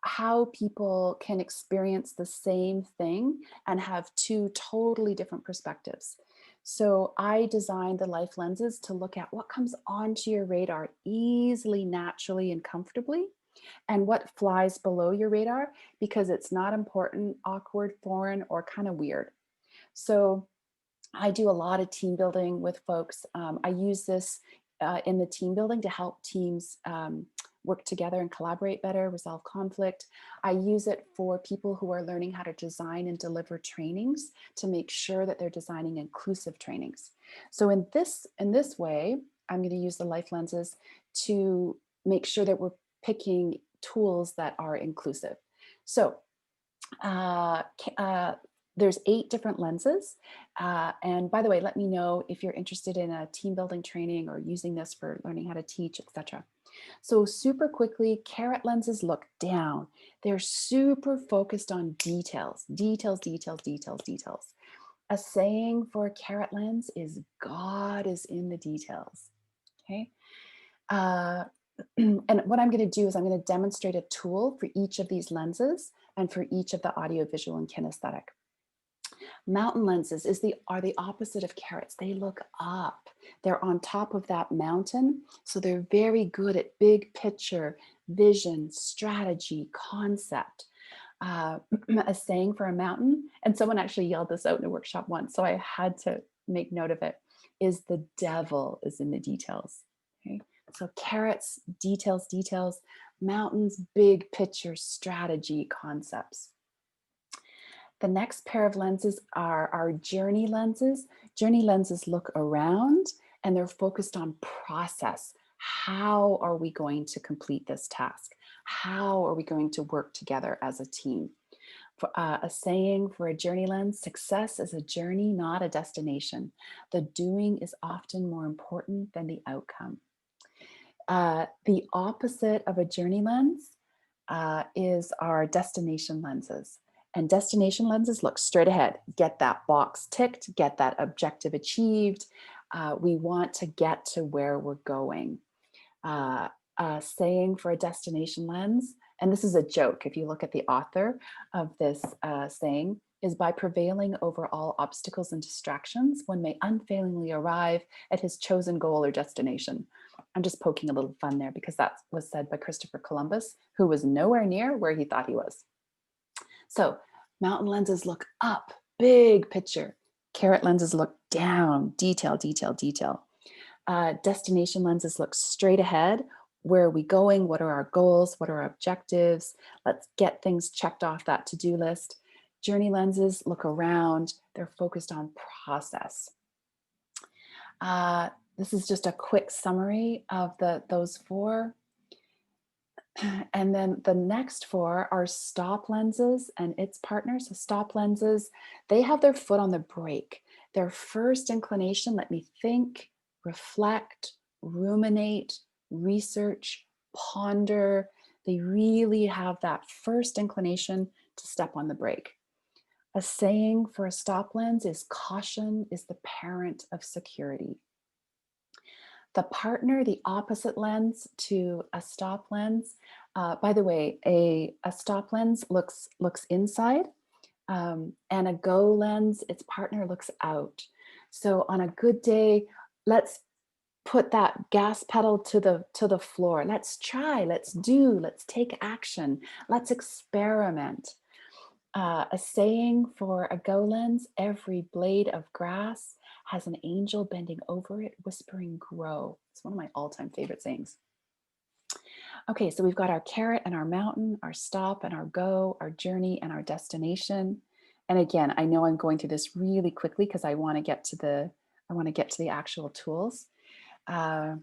how people can experience the same thing and have two totally different perspectives. So I designed the life lenses to look at what comes onto your radar easily, naturally, and comfortably, and what flies below your radar because it's not important, awkward, foreign, or kind of weird. So I do a lot of team building with folks. I use this in the team building to help teams work together and collaborate better, resolve conflict. I use it for people who are learning how to design and deliver trainings to make sure that they're designing inclusive trainings. So in this way, I'm going to use the life lenses to make sure that we're picking tools that are inclusive. So uh, there's 8 different lenses. And by the way, let me know if you're interested in a team building training or using this for learning how to teach, etc. So super quickly, carrot lenses look down. They're super focused on details, details, details, details, details. A saying for a carrot lens is God is in the details. Okay. Uh, and what I'm going to do is I'm going to demonstrate a tool for each of these lenses and for each of the audio, visual, and kinesthetic. Mountain lenses are the opposite of carrots. They look up. They're on top of that mountain. So they're very good at big picture, vision, strategy, concept. A saying for a mountain, and someone actually yelled this out in a workshop once, so I had to make note of it, is the devil is in the details. Okay? So carrots, details, details, mountains, big picture, strategy, concepts. The next pair of lenses are our journey lenses. Journey lenses look around and they're focused on process. How are we going to complete this task? How are we going to work together as a team? For, a saying for a journey lens, success is a journey, not a destination. The doing is often more important than the outcome. The opposite of a journey lens is our destination lenses. And destination lenses look straight ahead, get that box ticked, get that objective achieved. We want to get to where we're going. Saying for a destination lens, and this is a joke if you look at the author of this saying, is by prevailing over all obstacles and distractions, one may unfailingly arrive at his chosen goal or destination. I'm just poking a little fun there because that was said by Christopher Columbus, who was nowhere near where he thought he was. So mountain lenses look up, big picture. Carrot lenses look down, detail, detail, detail. Destination lenses look straight ahead. Where are we going? What are our goals? What are our objectives? Let's get things checked off that to-do list. Journey lenses look around. They're focused on process. This is just a quick summary of those 4. And then the next 4 are S.T.O.P lenses and its partners. So S.T.O.P lenses, they have their foot on the brake. Their first inclination, let me think, reflect, ruminate, research, ponder. They really have that first inclination to step on the brake. A saying for a S.T.O.P lens is caution is the parent of security. The partner, the opposite lens to a S.T.O.P lens, By the way, a stop lens looks inside, and a go lens, its partner, looks out. So on a good day, let's put that gas pedal to the floor. Let's try, let's do, let's take action, let's experiment. A saying for a go lens: every blade of grass has an angel bending over it, whispering, grow. It's one of my all-time favorite sayings. Okay, so we've got our carrot and our mountain, our stop and our go, our journey and our destination. And again, I know I'm going through this really quickly because I want to get to the actual tools. Uh,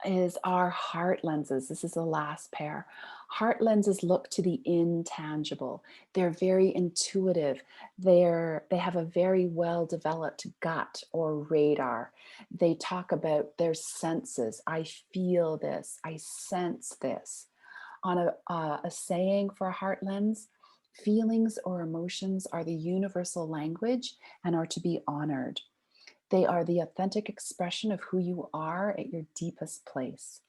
is our heart lenses. This is the last pair. Heart lenses look to the intangible. They're very intuitive. They have a very well developed gut or radar. They talk about their senses. I feel this. I sense this. On a saying for a heart lens: feelings or emotions are the universal language and are to be honored. They are the authentic expression of who you are at your deepest place.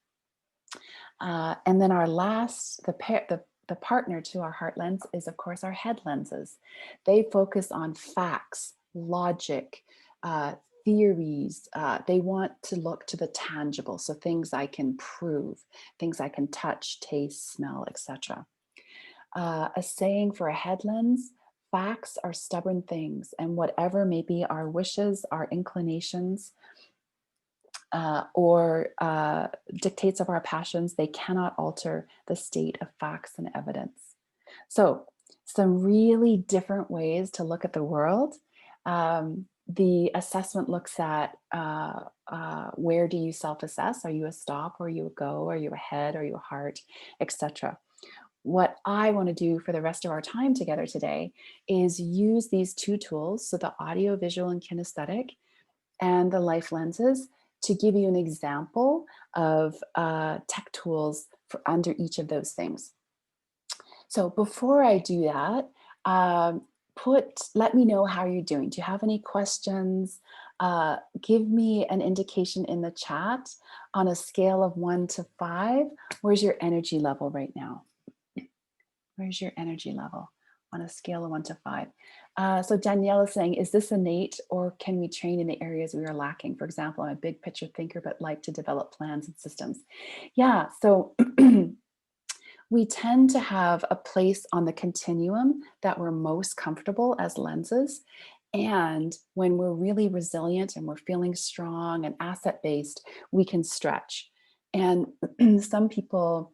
And then our last, the partner to our heart lens is, of course, our head lenses. They focus on facts, logic, theories. They want to look to the tangible, so things I can prove, things I can touch, taste, smell, etc. A saying for a head lens: facts are stubborn things, and whatever may be our wishes, our inclinations, or dictates of our passions, they cannot alter the state of facts and evidence. So, some really different ways to look at the world. The assessment looks at where do you self-assess? Are you a stop? Or are you a go? Are you a head? Are you a heart? Etc. What I want to do for the rest of our time together today is use these two tools, so the audio, visual, and kinesthetic, and the life lenses, to give you an example of tech tools for under each of those things. So before I do that, let me know how you're doing. Do you have any questions? Give me an indication in the chat on a scale of 1 to 5. Where's your energy level right now? Where's your energy level on a scale of 1 to 5? So Danielle is saying, is this innate or can we train in the areas we are lacking? For example, I'm a big picture thinker, but like to develop plans and systems. Yeah, so we tend to have a place on the continuum that we're most comfortable as lenses. And when we're really resilient and we're feeling strong and asset-based, we can stretch. And some people,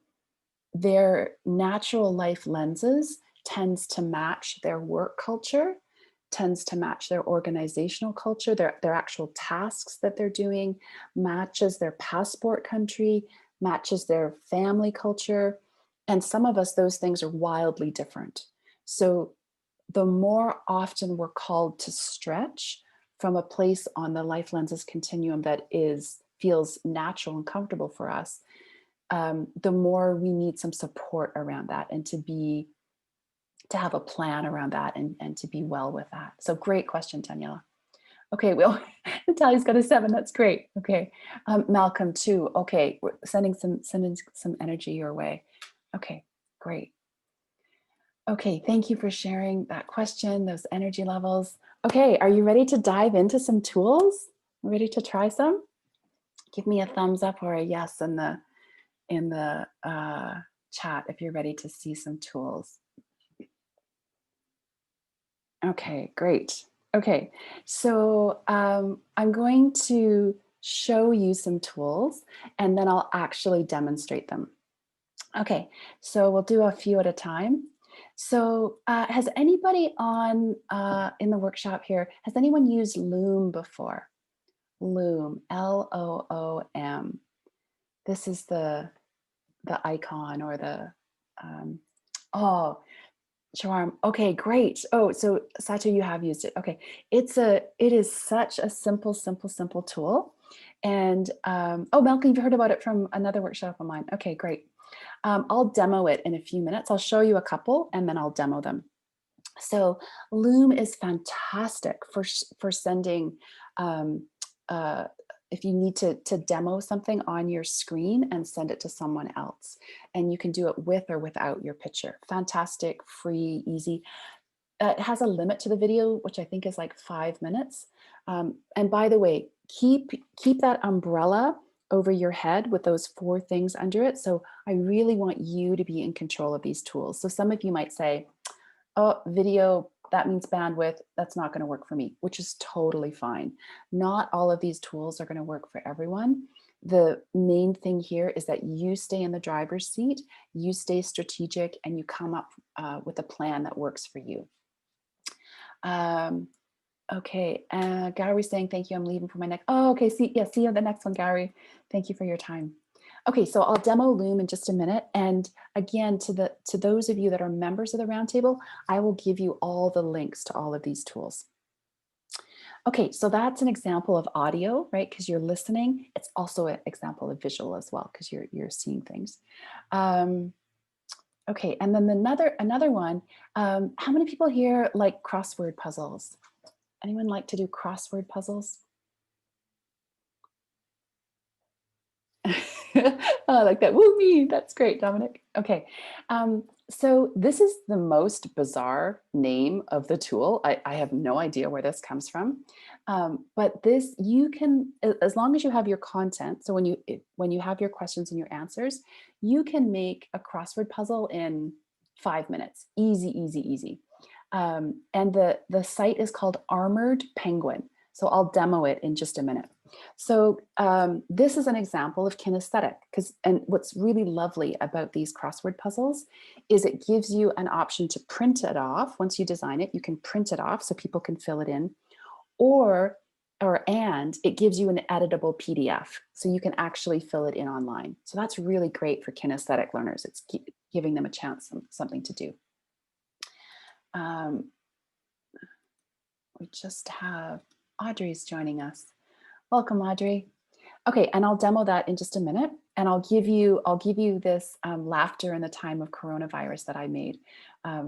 their natural life lenses tends to match their work culture, tends to match their organizational culture, their actual tasks that they're doing, matches their passport country, matches their family culture. And some of us, those things are wildly different. So the more often we're called to stretch from a place on the life lenses continuum that feels natural and comfortable for us, the more we need some support around that, and to have a plan around that, and to be well with that. So great question, Daniela. Okay, well, Natalia's got a 7. That's great. Okay, Malcolm too. Okay, we're sending some energy your way. Okay, great. Okay, thank you for sharing that question, those energy levels. Okay, are you ready to dive into some tools? Ready to try some? Give me a thumbs up or a yes in the chat if you're ready to see some tools. Okay, great. Okay, so I'm going to show you some tools and then I'll actually demonstrate them. Okay, so we'll do a few at a time. So has anybody in the workshop here, has anyone used Loom before? Loom, Loom. This is the icon or the, oh, charm. Okay, great. Oh, so Sato, you have used it. Okay, it is such a simple tool. And oh, Malcolm, you've heard about it from another workshop of mine. Okay, great. I'll demo it in a few minutes. I'll show you a couple and then I'll demo them. So Loom is fantastic for sending if you need to demo something on your screen and send it to someone else. And you can do it with or without your picture. Fantastic, free, easy. It has a limit to the video, which I think is like 5 minutes. And by the way, keep that umbrella over your head with those 4 things under it. So I really want you to be in control of these tools. So some of you might say, oh, video, that means bandwidth. That's not going to work for me, which is totally fine. Not all of these tools are going to work for everyone. The main thing here is that you stay in the driver's seat, you stay strategic, and you come up with a plan that works for you. Okay, Gary's saying, thank you, I'm leaving for my next, oh, okay, see you on the next one, Gary. Thank you for your time. Okay, so I'll demo Loom in just a minute. And again, to those of you that are members of the Roundtable, I will give you all the links to all of these tools. Okay, so that's an example of audio, right? Because you're listening. It's also an example of visual as well, because you're seeing things. Okay, and then another one. How many people here like crossword puzzles? Anyone like to do crossword puzzles? I like that. Woo me, that's great, Dominic. Okay, so this is the most bizarre name of the tool. I have no idea where this comes from, but this, you can, as long as you have your content, so when you have your questions and your answers, you can make a crossword puzzle in 5 minutes. Easy, easy, easy. And the site is called Armored Penguin. So I'll demo it in just a minute. So this is an example of kinesthetic, and what's really lovely about these crossword puzzles is it gives you an option to print it off. Once you design it, you can print it off so people can fill it in, and it gives you an editable PDF, so you can actually fill it in online. So that's really great for kinesthetic learners. It's giving them a chance, something to do. We just have Audrey's joining us. Welcome, Audrey. Okay, and I'll demo that in just a minute, and I'll give you this laughter in the time of coronavirus that I made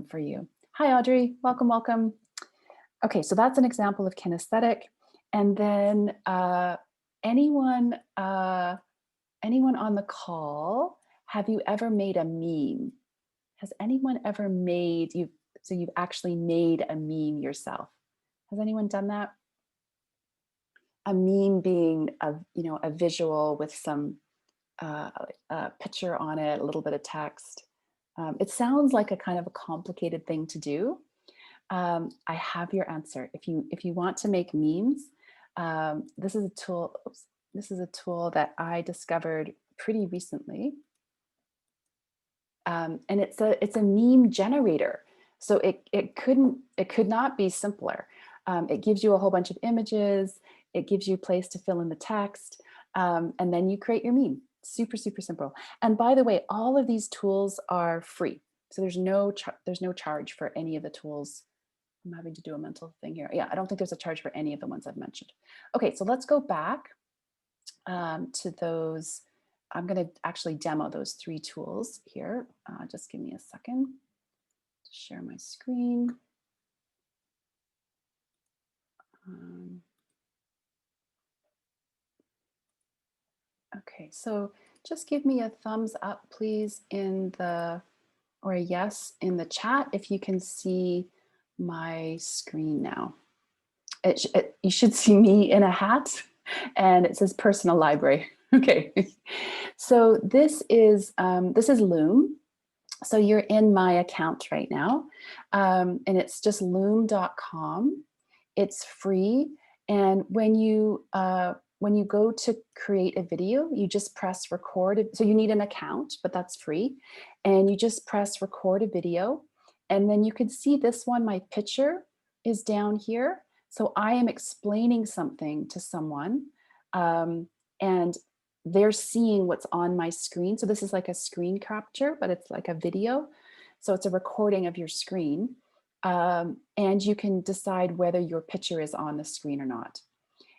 for you. Hi, Audrey. Welcome, welcome. Okay, so that's an example of kinesthetic, and then anyone on the call, have you ever made a meme? Has anyone ever made so you've actually made a meme yourself? Has anyone done that? A meme being a visual with some picture on it, a little bit of text. It sounds like a kind of a complicated thing to do. I have your answer. If you want to make memes, this is a tool. Oops, this is a tool that I discovered pretty recently, and it's a meme generator. So it could not be simpler. It gives you a whole bunch of images. It gives you a place to fill in the text, and then you create your meme. Super, super simple. And by the way, all of these tools are free. So there's no charge for any of the tools. I'm having to do a mental thing here. Yeah, I don't think there's a charge for any of the ones I've mentioned. Okay, so let's go back to those. I'm going to actually demo those 3 tools here. Just give me a second to share my screen. Okay, so just give me a thumbs up, please, or a yes in the chat if you can see my screen now. You should see me in a hat, and it says personal library. Okay, so this is Loom. So you're in my account right now, and it's just loom.com. It's free, and when you go to create a video, you just press record. So you need an account, but that's free, and you just press record a video, and then you can see this one. My picture is down here, so I am explaining something to someone, and they're seeing what's on my screen. So this is like a screen capture, but it's like a video. So it's a recording of your screen. And you can decide whether your picture is on the screen or not.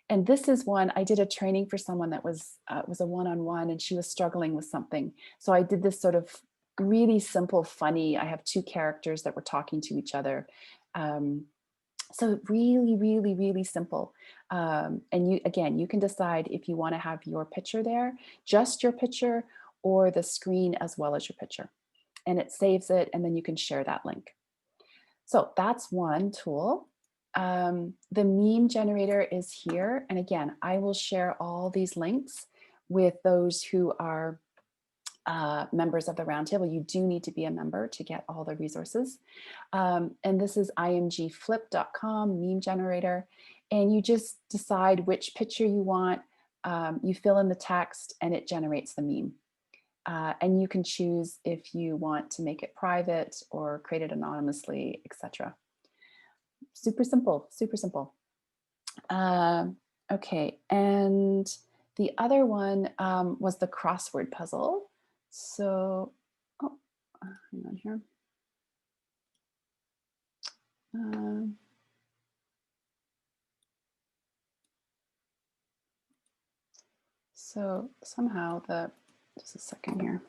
And this is one, I did a training for someone that was a one-on-one, and she was struggling with something. So I did this sort of really simple, funny, I have 2 characters that were talking to each other. So really, really, really simple. And you, again, you can decide if you want to have your picture there, just your picture, or the screen as well as your picture. And it saves it, and then you can share that link. So that's one tool. The meme generator is here. And again, I will share all these links with those who are members of the roundtable. You do need to be a member to get all the resources. And this is imgflip.com, meme generator. And you just decide which picture you want. You fill in the text and it generates the meme. And you can choose if you want to make it private or create it anonymously, etc. Super simple, super simple. Okay, and the other one was the crossword puzzle. So, oh, hang on here. So somehow just a second here.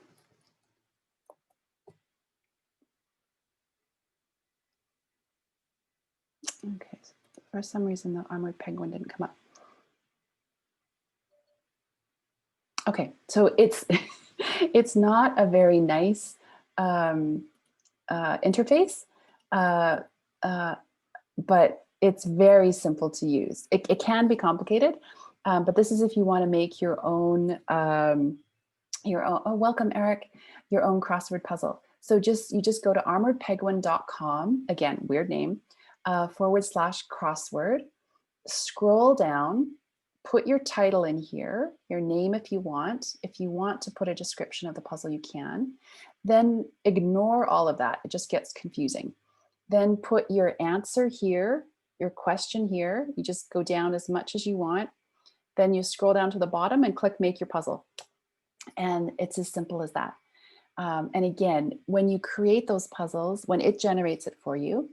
Okay, so for some reason the armored penguin didn't come up. Okay, so it's it's not a very nice interface, but it's very simple to use. It can be complicated, but this is if you want to make your own, oh, welcome, Eric, your own crossword puzzle. So you just go to armoredpenguin.com, again, weird name, /crossword, scroll down, put your title in here, your name if you want. If you want to put a description of the puzzle, you can. Then ignore all of that. It just gets confusing. Then put your answer here, your question here. You just go down as much as you want. Then you scroll down to the bottom and click make your puzzle. And it's as simple as that. And again, when you create those puzzles, when it generates it for you,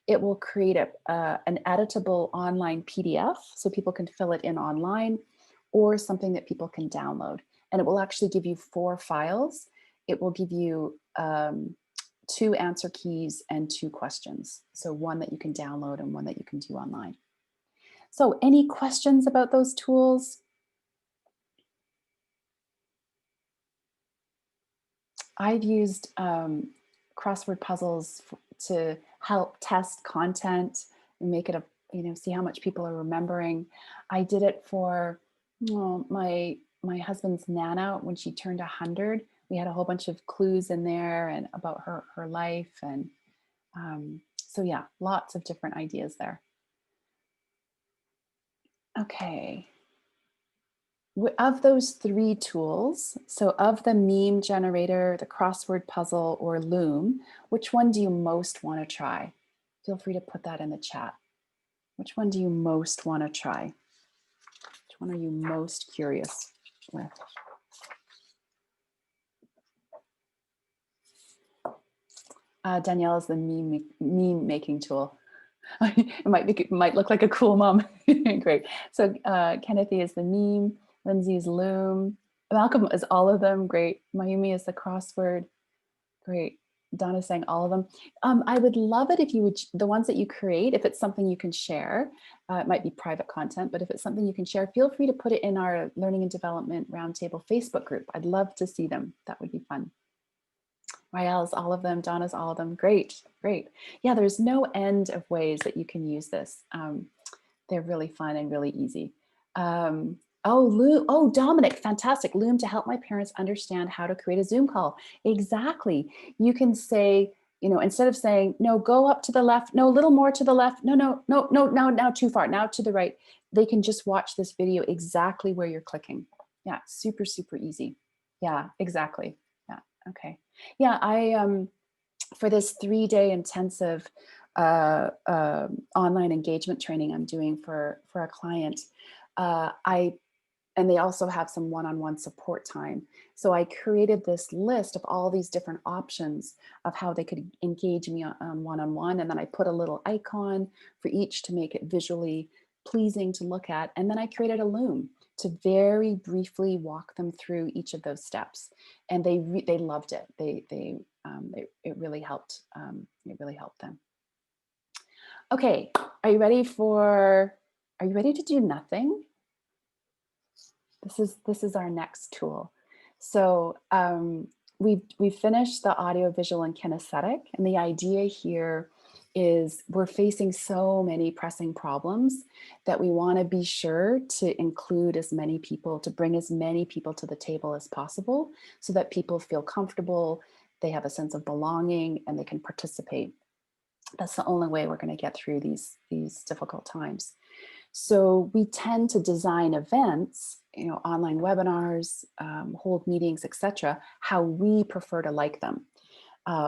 it will create an editable online PDF so people can fill it in online, or something that people can download. And it will actually give you 4 files. It will give you 2 answer keys and 2 questions. So one that you can download and one that you can do online. So any questions about those tools? I've used crossword puzzles to help test content and make it see how much people are remembering. I did it for my husband's Nana when she turned 100. We had a whole bunch of clues in there and about her life. And so yeah, lots of different ideas there. Okay. Of those 3 tools, so of the meme generator, the crossword puzzle, or Loom, which one do you most want to try? Feel free to put that in the chat. Which one do you most want to try? Which one are you most curious with? Danielle is the meme making tool. It might look like a cool mom. Great. So Kenneth is the meme. Lindsay is Loom. Malcolm is all of them. Great. Mayumi is the crossword. Great. Donna's saying all of them. I would love it if you would, the ones that you create, if it's something you can share, it might be private content, but if it's something you can share, feel free to put it in our Learning and Development Roundtable Facebook group. I'd love to see them. That would be fun. Rael's all of them, Donna's all of them. Great, great. Yeah, there's no end of ways that you can use this. They're really fun and really easy. Oh, Dominic, fantastic. Loom to help my parents understand how to create a Zoom call. Exactly. You can say, instead of saying, no, go up to the left, no, a little more to the left, no, now too far, now to the right. They can just watch this video exactly where you're clicking. Yeah, super, super easy. Yeah, exactly. Yeah, okay. Yeah, I, for this 3-day intensive online engagement training I'm doing for a client, and they also have some one-on-one support time. So I created this list of all these different options of how they could engage me one-on-one. And then I put a little icon for each to make it visually pleasing to look at. And then I created a Loom to very briefly walk them through each of those steps. And they loved it. It really helped. It really helped them. Okay, are you ready for Are you ready to do nothing? This is our next tool. So we finished the audio, visual, and kinesthetic, and the idea here is we're facing so many pressing problems that we want to be sure to include as many people, to bring as many people to the table as possible, so that people feel comfortable, they have a sense of belonging, and they can participate. That's the only way we're going to get through these difficult times. So we tend to design events, online webinars, hold meetings, etc., how we prefer to like them,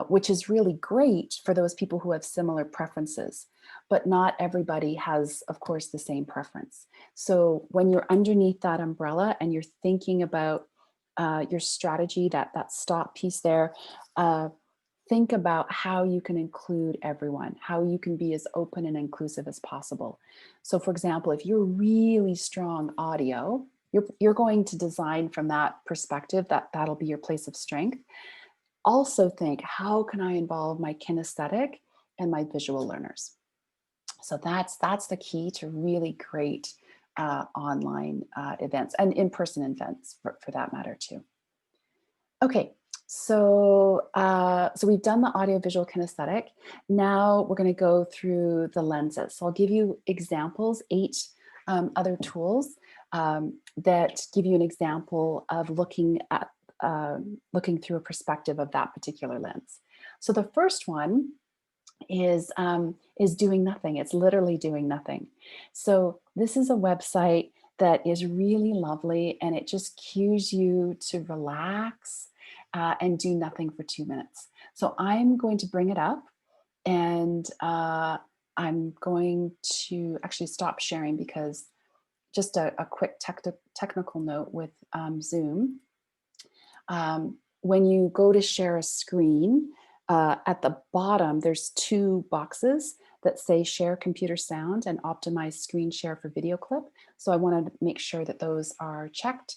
which is really great for those people who have similar preferences. But not everybody has, of course, the same preference. So when you're underneath that umbrella and you're thinking about your strategy, that stop piece there, think about how you can include everyone, how you can be as open and inclusive as possible. So for example, if you're really strong audio, you're going to design from that perspective, that'll be your place of strength. Also think, how can I involve my kinesthetic and my visual learners? So that's the key to really great online events and in-person events for that matter too. Okay, so we've done the audio, visual, kinesthetic. Now we're going to go through the lenses. So I'll give you examples, 8 other tools that give you an example of looking through a perspective of that particular lens. So the first one is doing nothing. It's literally doing nothing. So this is a website that is really lovely, and it just cues you to relax and do nothing for 2 minutes. So I'm going to bring it up, and I'm going to actually stop sharing because just a quick technical note with Zoom. When you go to share a screen, at the bottom, there's 2 boxes that say share computer sound and optimize screen share for video clip. So I want to make sure that those are checked,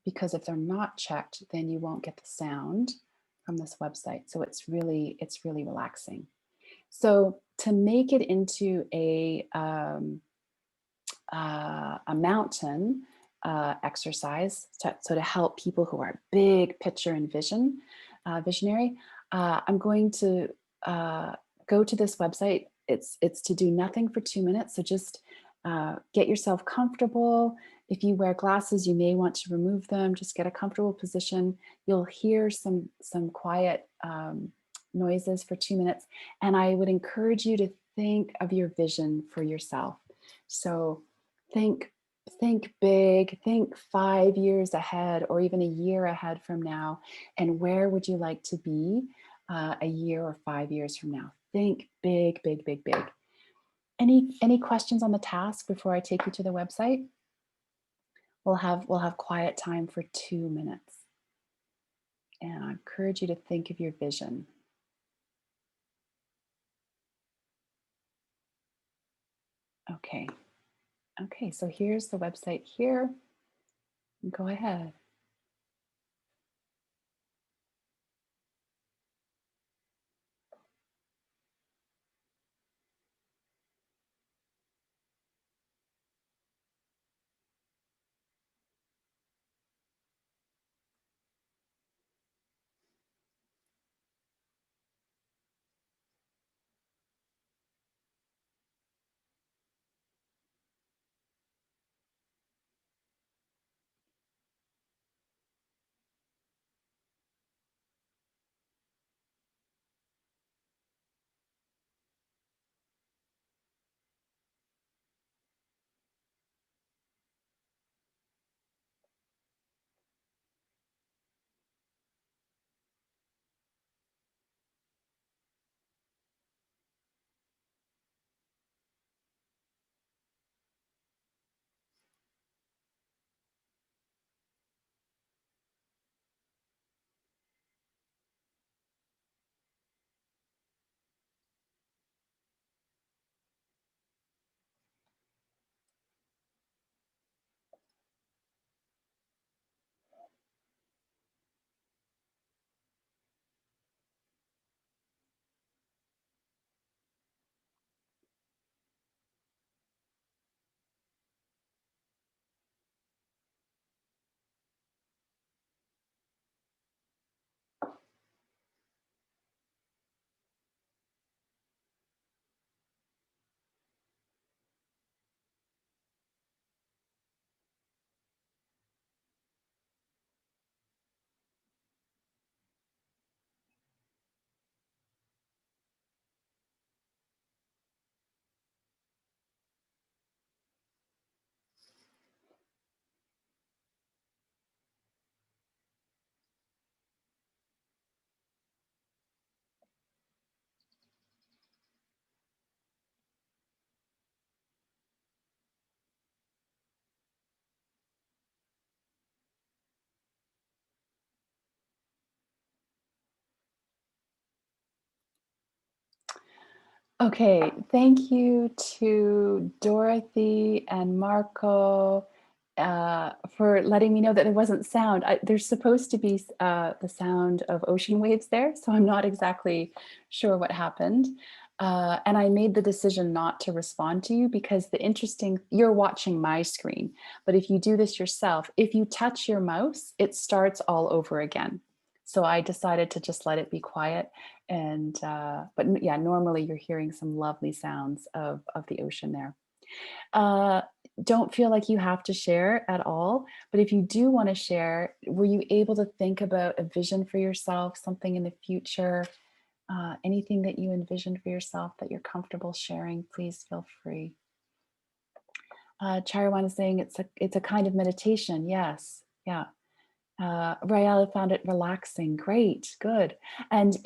because if they're not checked, then you won't get the sound from this website. So it's really relaxing. So to make it into a mountain exercise, so to help people who are big picture and visionary, I'm going to go to this website. It's to do nothing for 2 minutes. So just get yourself comfortable. If you wear glasses, you may want to remove them. Just get a comfortable position. You'll hear some quiet noises for 2 minutes. And I would encourage you to think of your vision for yourself. So think big, think 5 years ahead or even a year ahead from now. And where would you like to be a year or 5 years from now? Think big, big, big, big. Any questions on the task before I take you to the website? We'll have quiet time for 2 minutes. And I encourage you to think of your vision. Okay. Okay, so here's the website here. Go ahead. Okay, thank you to Dorothy and Marco for letting me know that there wasn't sound. There's supposed to be the sound of ocean waves there, so I'm not exactly sure what happened. And I made the decision not to respond to you because you're watching my screen, but if you do this yourself, if you touch your mouse, it starts all over again. So I decided to just let it be quiet. And but yeah, normally you're hearing some lovely sounds of the ocean there. uh, don't feel like you have to share at all, but if you do want to share, were you able to think about a vision for yourself, something in the future, anything that you envisioned for yourself that you're comfortable sharing? Please feel free. Charawan is saying it's a kind of meditation. Yes, yeah. Rael found it relaxing. Great, good. And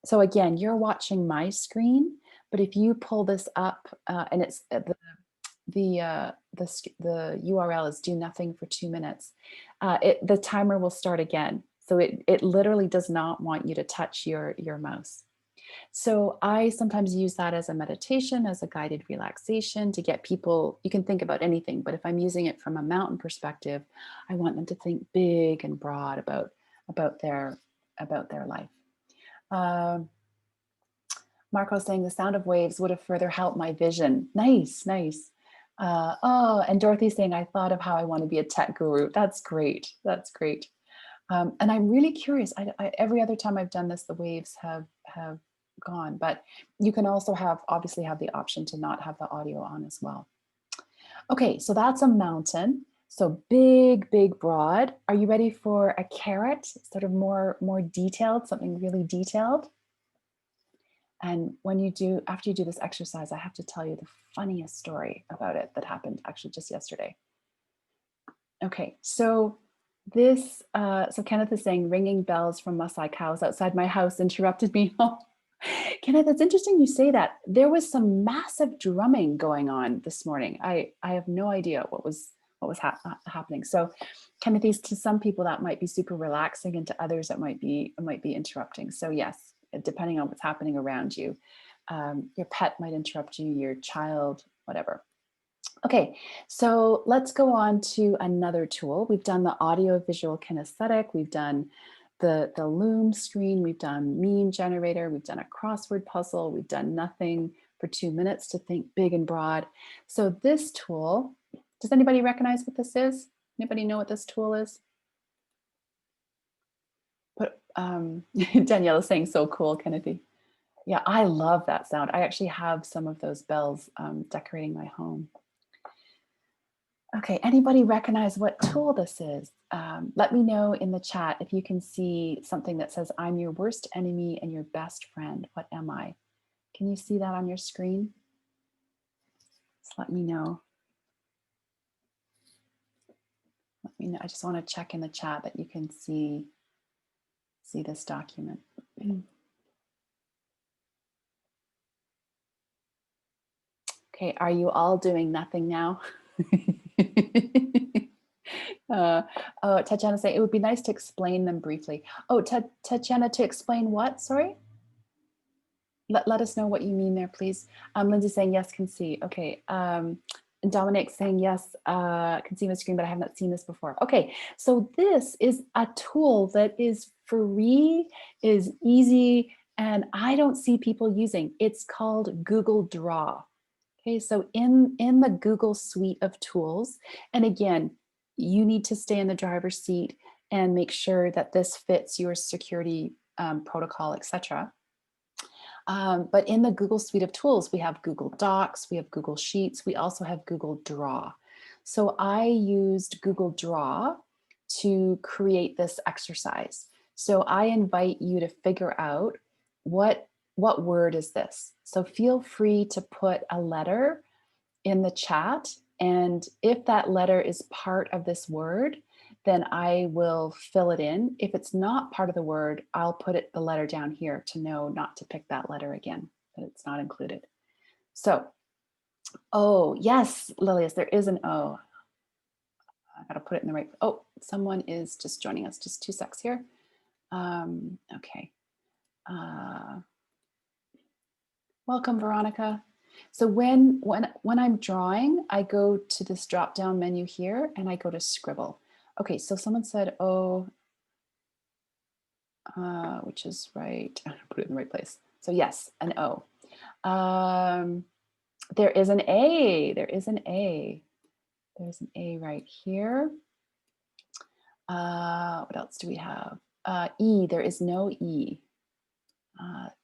so again, you're watching my screen, but if you pull this up, and it's the URL is do nothing for 2 minutes, the timer will start again. So it literally does not want you to touch your mouse. So I sometimes use that as a meditation, as a guided relaxation to get people, you can think about anything, but if I'm using it from a mountain perspective, I want them to think big and broad about their life. Um, Marco's saying the sound of waves would have further helped my vision. Nice, nice. Oh, and Dorothy's saying, I thought of how I want to be a tech guru. That's great. That's great. And I'm really curious. Every other time I've done this, the waves have gone, but you can also obviously have the option to not have the audio on as well. Okay, so that's a mountain. So big, big, broad. Are you ready for a carrot? Sort of more detailed, something really detailed. And after you do this exercise, I have to tell you the funniest story about it that happened actually just yesterday. Okay, so Kenneth is saying ringing bells from Maasai cows outside my house interrupted me. Kenneth, it's interesting you say that. There was some massive drumming going on this morning. I have no idea what was happening. So, Kenneth, to some people that might be super relaxing, and to others it might be interrupting. So yes, depending on what's happening around you, your pet might interrupt you, your child, whatever. Okay, so let's go on to another tool. We've done the audio visual kinesthetic, we've done the Loom screen, we've done meme generator, we've done a crossword puzzle, we've done nothing for 2 minutes to think big and broad. So this tool, does anybody recognize what this is? Anybody know what this tool is? But Danielle is saying so cool, Kennedy. Yeah, I love that sound. I actually have some of those bells decorating my home. Okay, anybody recognize what tool this is? Let me know in the chat if you can see something that says, I'm your worst enemy and your best friend. What am I? Can you see that on your screen? Just let me know. Let me know. I just want to check in the chat that you can see this document. Okay, are you all doing nothing now? Oh, Tatiana saying it would be nice to explain them briefly. Oh, Tatiana, to explain what? Sorry? Let us know what you mean there, please. Lindsay saying yes, can see. Okay. Dominic saying yes, can see my screen, but I have not seen this before. Okay, so this is a tool that is free, is easy, and I don't see people using. It's called Google Draw. Okay, so in the Google suite of tools, and again, you need to stay in the driver's seat and make sure that this fits your security protocol, etc. But in the Google suite of tools, we have Google Docs, we have Google Sheets, we also have Google Draw. So I used Google Draw to create this exercise. So I invite you to figure out what word is this. So feel free to put a letter in the chat. And if that letter is part of this word, then I will fill it in. If it's not part of the word, I'll put the letter down here to know not to pick that letter again, that it's not included. So, oh, yes, Lilius, there is an O. I gotta put it in the right, oh, someone is just joining us, just 2 secs here. Okay. Welcome, Veronica. So when I'm drawing, I go to this drop-down menu here and I go to scribble. Okay, so someone said, oh, which is right. I put it in the right place. So yes, an O. There is an A. There is an A. There's an A right here. What else do we have? E. There is no E.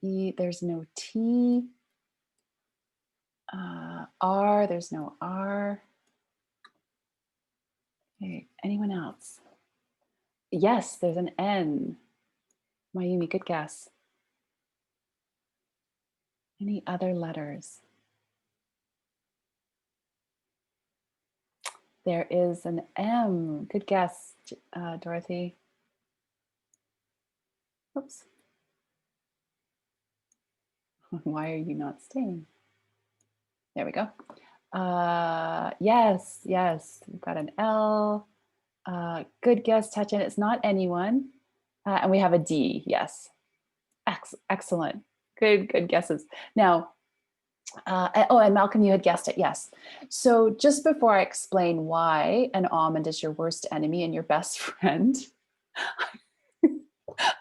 E. There's no T. R. There's no R. Okay. Anyone else? Yes, there's an N. Mayumi, good guess. Any other letters? There is an M. Good guess, Dorothy. Oops. Why are you not staying? There we go. Yes, yes. We've got an L. Good guess, Tachin. It's not anyone. And we have a D. Yes. Excellent. Good guesses. Now, oh, and Malcolm, you had guessed it. Yes. So just before I explain why an almond is your worst enemy and your best friend,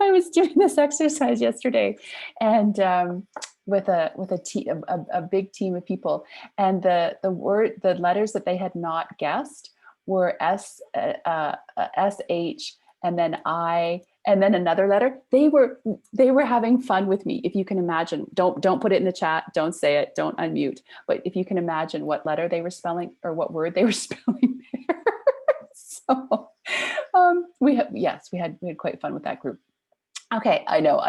I was doing this exercise yesterday, and with a big team of people, and the letters that they had not guessed were SH, and then I, and then another letter. They were having fun with me. If you can imagine, don't put it in the chat. Don't say it. Don't unmute. But if you can imagine what letter they were spelling or what word they were spelling there. So we had quite fun with that group. Okay, I know,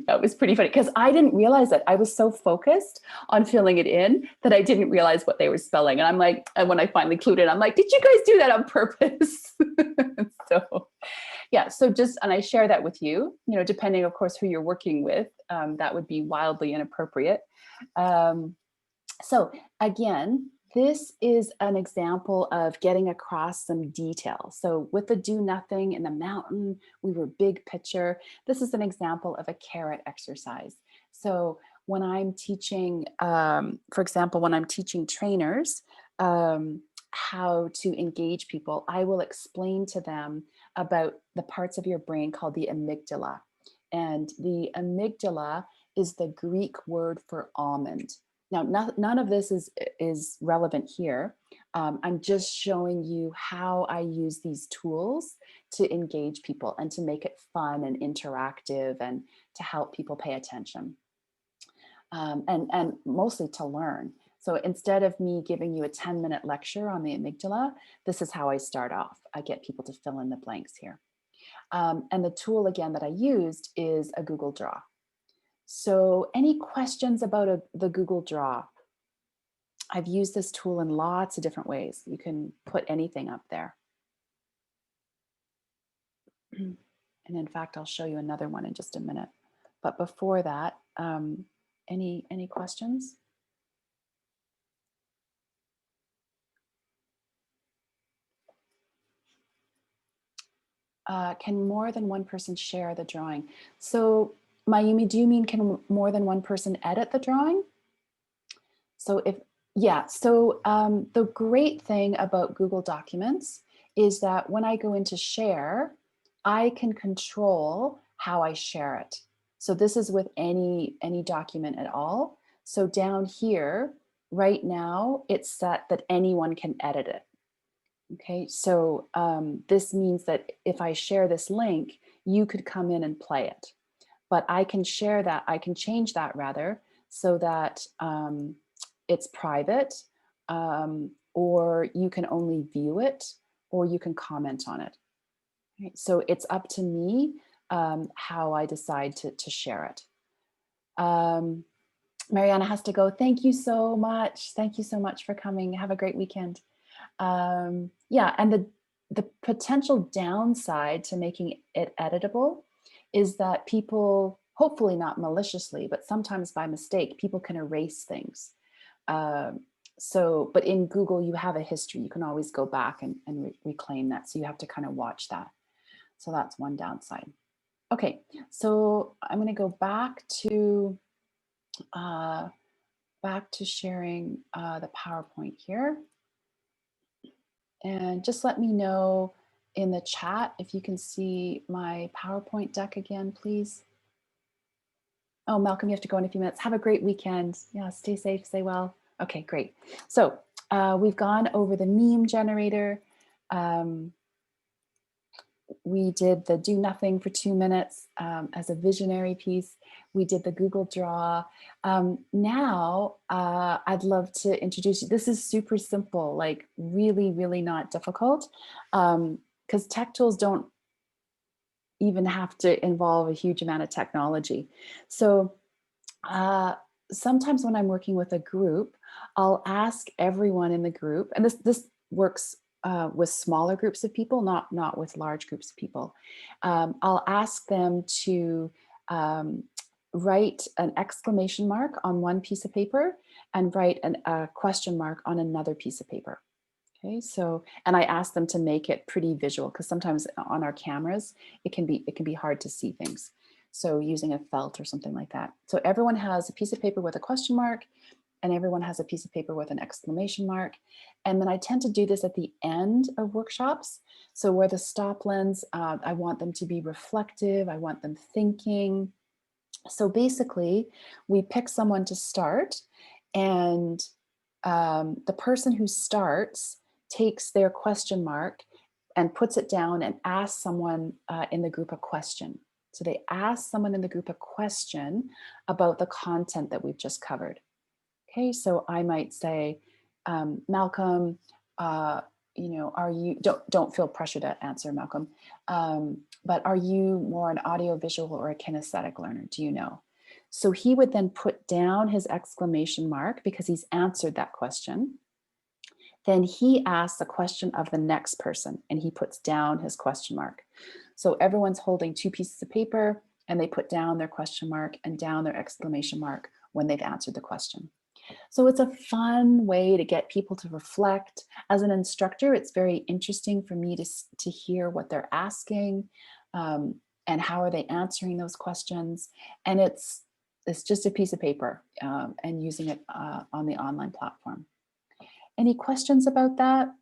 that was pretty funny because I didn't realize it. I was so focused on filling it in that I didn't realize what they were spelling. And I'm like, and when I finally clued in, I'm like, did you guys do that on purpose? So yeah, so just, and I share that with you, depending of course who you're working with, that would be wildly inappropriate. So again, this is an example of getting across some detail. So with the do nothing in the mountain, we were big picture. This is an example of a carrot exercise. So when I'm teaching, for example, when I'm teaching trainers how to engage people, I will explain to them about the parts of your brain called the amygdala. And the amygdala is the Greek word for almond. Now, none of this is relevant here. I'm just showing you how I use these tools to engage people and to make it fun and interactive and to help people pay attention. And mostly to learn. So instead of me giving you a 10-minute lecture on the amygdala, this is how I start off. I get people to fill in the blanks here. And the tool again that I used is a Google Draw. So any questions about the Google Draw? I've used this tool in lots of different ways. You can put anything up there. And in fact, I'll show you another one in just a minute. But before that, any questions? Can more than one person share the drawing? So Mayumi, do you mean can more than one person edit the drawing? So the great thing about Google Documents is that when I go into share, I can control how I share it. So this is with any document at all. So down here, right now, it's set that anyone can edit it. Okay, so this means that if I share this link, you could come in and play it. But I can share that, I can change that rather, so that it's private, or you can only view it, or you can comment on it. Right? So it's up to me how I decide to share it. Mariana has to go. Thank you so much. Thank you so much for coming. Have a great weekend. Yeah, and the potential downside to making it editable is that people, hopefully not maliciously, but sometimes by mistake, people can erase things. But in Google, you have a history. You can always go back and reclaim that. So you have to kind of watch that. So that's one downside. Okay, so I'm going to go back to back to sharing the PowerPoint here. And just let me know in the chat if you can see my PowerPoint deck again, please. Oh, Malcolm, you have to go in a few minutes. Have a great weekend. Yeah, stay safe, stay well. Okay, great. So we've gone over the meme generator. We did the do nothing for 2 minutes as a visionary piece. We did the Google Draw. Now, I'd love to introduce you. This is super simple, like really, really not difficult, because tech tools don't even have to involve a huge amount of technology. So sometimes when I'm working with a group, I'll ask everyone in the group, and this works with smaller groups of people, not with large groups of people. I'll ask them to write an exclamation mark on one piece of paper and write a question mark on another piece of paper. Okay, so, and I ask them to make it pretty visual because sometimes on our cameras, it can be hard to see things. So using a felt or something like that. So everyone has a piece of paper with a question mark and everyone has a piece of paper with an exclamation mark. And then I tend to do this at the end of workshops. So where the stop lens, I want them to be reflective. I want them thinking. So basically we pick someone to start, and the person who starts takes their question mark and puts it down and asks someone in the group a question. So they ask someone in the group a question about the content that we've just covered. Okay, so I might say, Malcolm, you know, are you, don't feel pressure to answer, Malcolm, but are you more an audio visual or a kinesthetic learner? Do you know? So he would then put down his exclamation mark because he's answered that question. Then he asks a question of the next person and he puts down his question mark. So everyone's holding two pieces of paper and they put down their question mark and down their exclamation mark when they've answered the question. So it's a fun way to get people to reflect. As an instructor, it's very interesting for me to hear what they're asking and how are they answering those questions. And it's just a piece of paper and using it on the online platform. Any questions about that?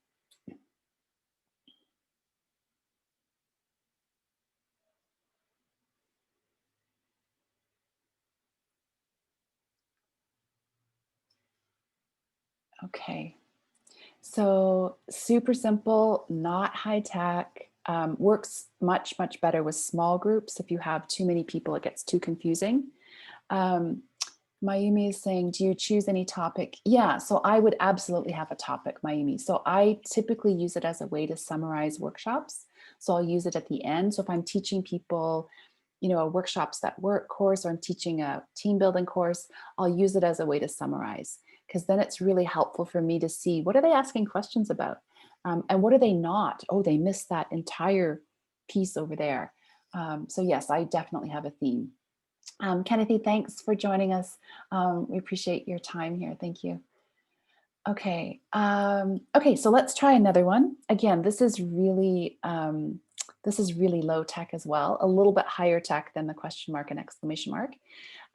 Okay, so super simple, not high tech, works much, much better with small groups. If you have too many people, it gets too confusing. Mayumi is saying, do you choose any topic? Yeah, so I would absolutely have a topic, Mayumi. So I typically use it as a way to summarize workshops. So I'll use it at the end. So if I'm teaching people, you know, a workshops that work course, or I'm teaching a team building course, I'll use it as a way to summarize, because then it's really helpful for me to see what are they asking questions about and what are they not? Oh, they missed that entire piece over there. So yes, I definitely have a theme. Kennedy, thanks for joining us. We appreciate your time here. Thank you. Okay. Okay, so let's try another one. Again, this is really low tech as well, a little bit higher tech than the question mark and exclamation mark.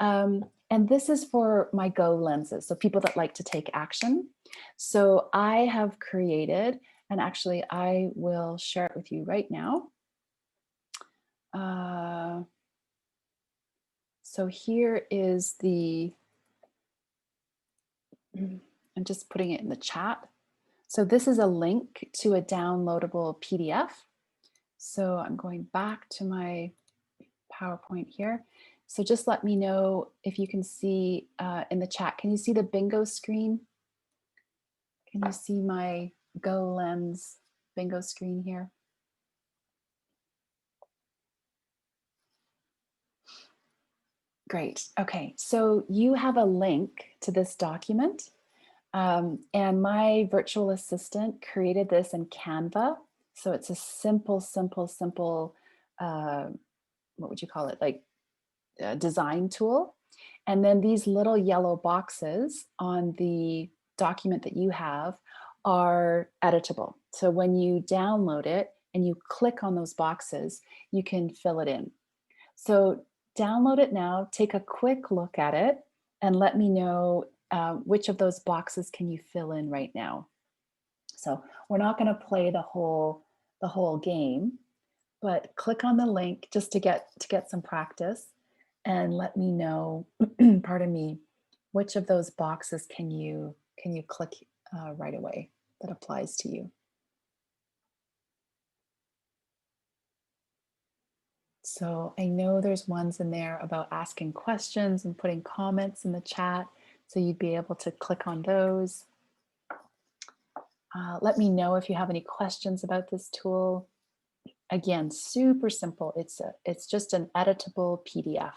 And this is for my Go lenses, so people that like to take action. So I have created, and actually I will share it with you right now. So here is I'm just putting it in the chat. So this is a link to a downloadable PDF. So I'm going back to my PowerPoint here. So just let me know if you can see in the chat. Can you see the bingo screen? Can you see my Go Lens bingo screen here? Great. Okay, so you have a link to this document. And my virtual assistant created this in Canva. So it's a simple, what would you call it? Like a design tool. And then these little yellow boxes on the document that you have are editable. So when you download it and you click on those boxes, you can fill it in. So download it now, take a quick look at it, and let me know which of those boxes can you fill in right now? So we're not going to play the whole game, but click on the link just to get some practice, and let me know, pardon me, which of those boxes can you click right away that applies to you. So I know there's ones in there about asking questions and putting comments in the chat, so you'd be able to click on those. Let me know if you have any questions about this tool. Again, super simple. It's just an editable PDF.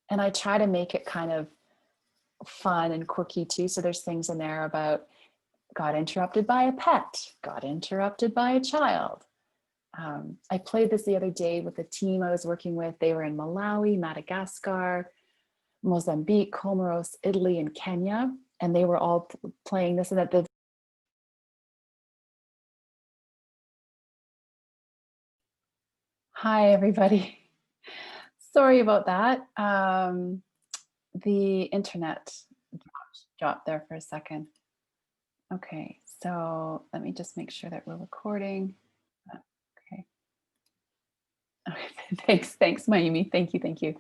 And I try to make it kind of fun and quirky too. So there's things in there about got interrupted by a pet, got interrupted by a child. I played this the other day with the team I was working with. They were in Malawi, Madagascar, Mozambique, Comoros, Italy, and Kenya. And they were all playing this, and that the Hi, everybody. Sorry about that. The internet dropped there for a second. Okay, so let me just make sure that we're recording. Okay. Thanks, Mayumi. Thank you.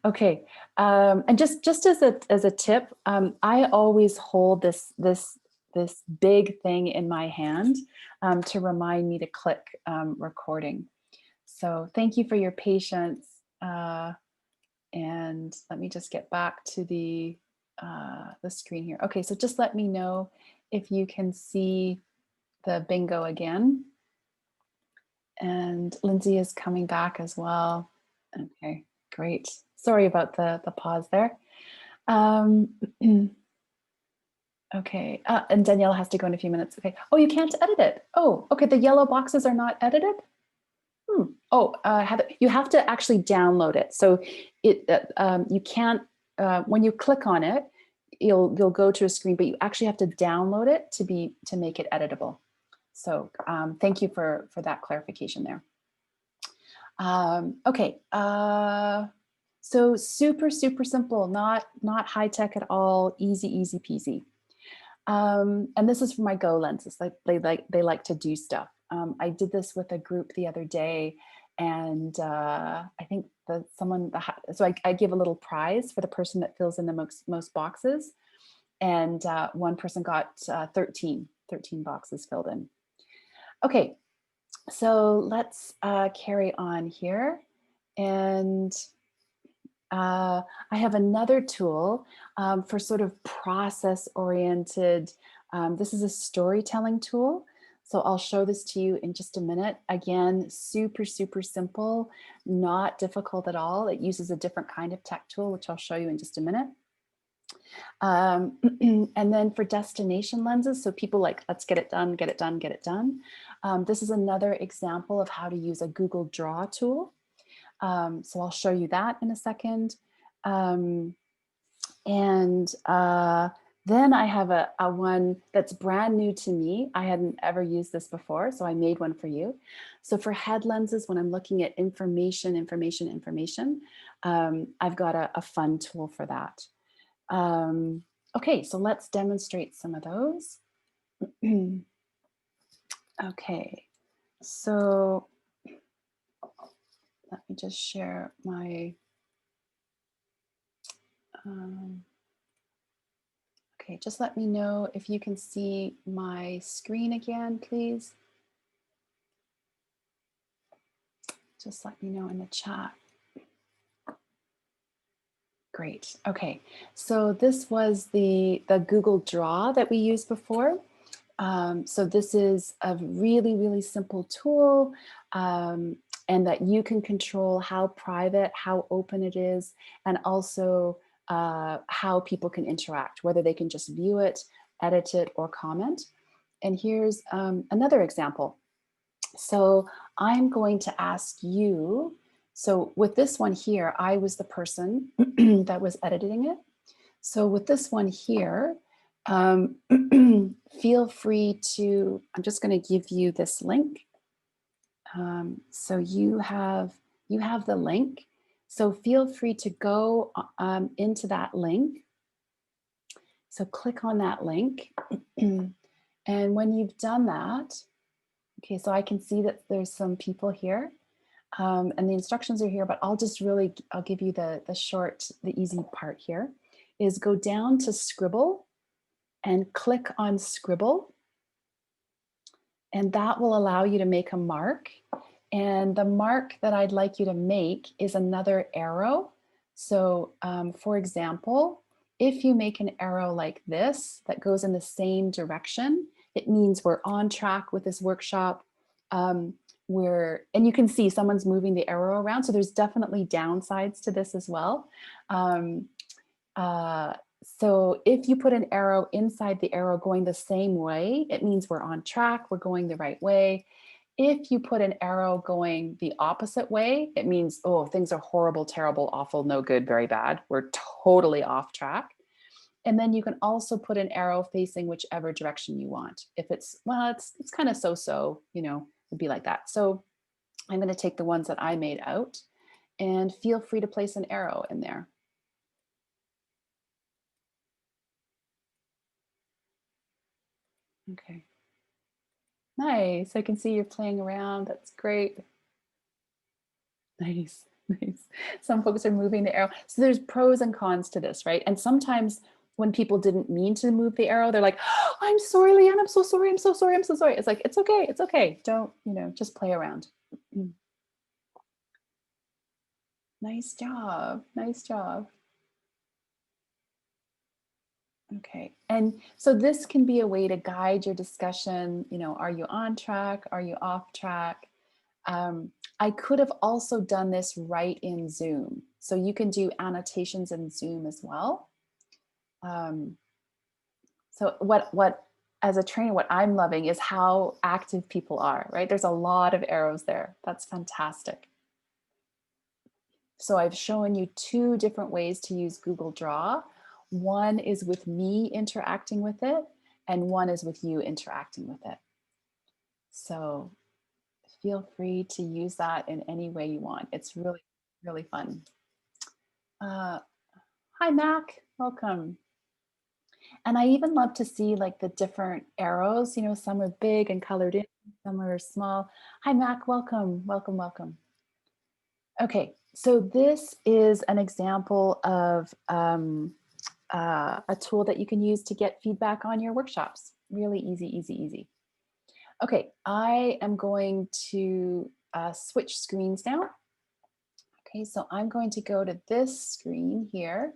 Okay, and just as a tip, I always hold this big thing in my hand to remind me to click recording. So thank you for your patience. And let me just get back to the screen here. Okay, so just let me know if you can see the bingo again. And Lindsay is coming back as well. Okay, great. Sorry about the pause there. Okay, and Danielle has to go in a few minutes. Okay. Oh, you can't edit it. Oh, okay. The yellow boxes are not edited. Oh, Heather, you have to actually download it. So you can't, when you click on it, you'll go to a screen, but you actually have to download it to make it editable. So thank you for that clarification there. Okay, so super simple, not high tech at all, easy peasy. And this is for my Go lenses. Like they like to do stuff. I did this with a group the other day, and I think so I give a little prize for the person that fills in the most boxes, and one person got 13 boxes filled in. Okay, so let's carry on here, and I have another tool for sort of process-oriented. This is a storytelling tool. So I'll show this to you in just a minute. Again, super simple, not difficult at all. It uses a different kind of tech tool, which I'll show you in just a minute. And then for destination lenses, so people like, let's get it done. This is another example of how to use a Google Draw tool. So I'll show you that in a second. Then I have a one that's brand new to me. I hadn't ever used this before, so I made one for you. So for head lenses, when I'm looking at information, I've got a fun tool for that. Okay, so let's demonstrate some of those. Okay, so let me just share my, okay, just let me know if you can see my screen again, please. Just let me know in the chat. Great, okay. So this was the Google Draw that we used before. So this is a really simple tool, and that you can control how private, how open it is, and also how people can interact, whether they can just view it, edit it, or comment. And here's another example. So I'm going to ask you, so with this one here, I was the person that was editing it. So with this one here, feel free to, I'm just going to give you this link. So you have the link. So feel free to go into that link. So click on that link. And when you've done that, okay, so I can see that there's some people here. And the instructions are here, but I'll give you the easy part here, is go down to Scribble and click on Scribble. And that will allow you to make a mark. And the mark that I'd like you to make is another arrow. So for example, if you make an arrow like this that goes in the same direction, it means we're on track with this workshop. And you can see someone's moving the arrow around. So there's definitely downsides to this as well. So if you put an arrow inside the arrow going the same way, it means we're on track, we're going the right way. If you put an arrow going the opposite way, it means, oh, things are horrible, terrible, awful, no good, very bad. We're totally off track. And then you can also put an arrow facing whichever direction you want. If it's, well, it's kind of so-so, it'd be like that. So I'm going to take the ones that I made out, and feel free to place an arrow in there. Okay. Nice. I can see you're playing around. That's great. Nice. Nice. Some folks are moving the arrow. So there's pros and cons to this, right? And sometimes when people didn't mean to move the arrow, they're like, oh, I'm sorry, Leanne. I'm so sorry. I'm so sorry. I'm so sorry. It's like, it's okay. It's okay. Don't, just play around. Nice job. Nice job. Okay. And so this can be a way to guide your discussion. Are you on track? Are you off track? I could have also done this right in Zoom. So you can do annotations in Zoom as well. So as a trainer, what I'm loving is how active people are, right? There's a lot of arrows there. That's fantastic. So I've shown you 2 different ways to use Google Draw. One is with me interacting with it, and one is with you interacting with it. So feel free to use that in any way you want. It's really, really fun. Hi, Mac, welcome. And I even love to see like the different arrows, some are big and colored in, some are small. Hi, Mac, welcome, welcome, welcome. Okay, so this is an example of a tool that you can use to get feedback on your workshops. Really easy, easy, easy. Okay, I am going to switch screens now. Okay, so I'm going to go to this screen here,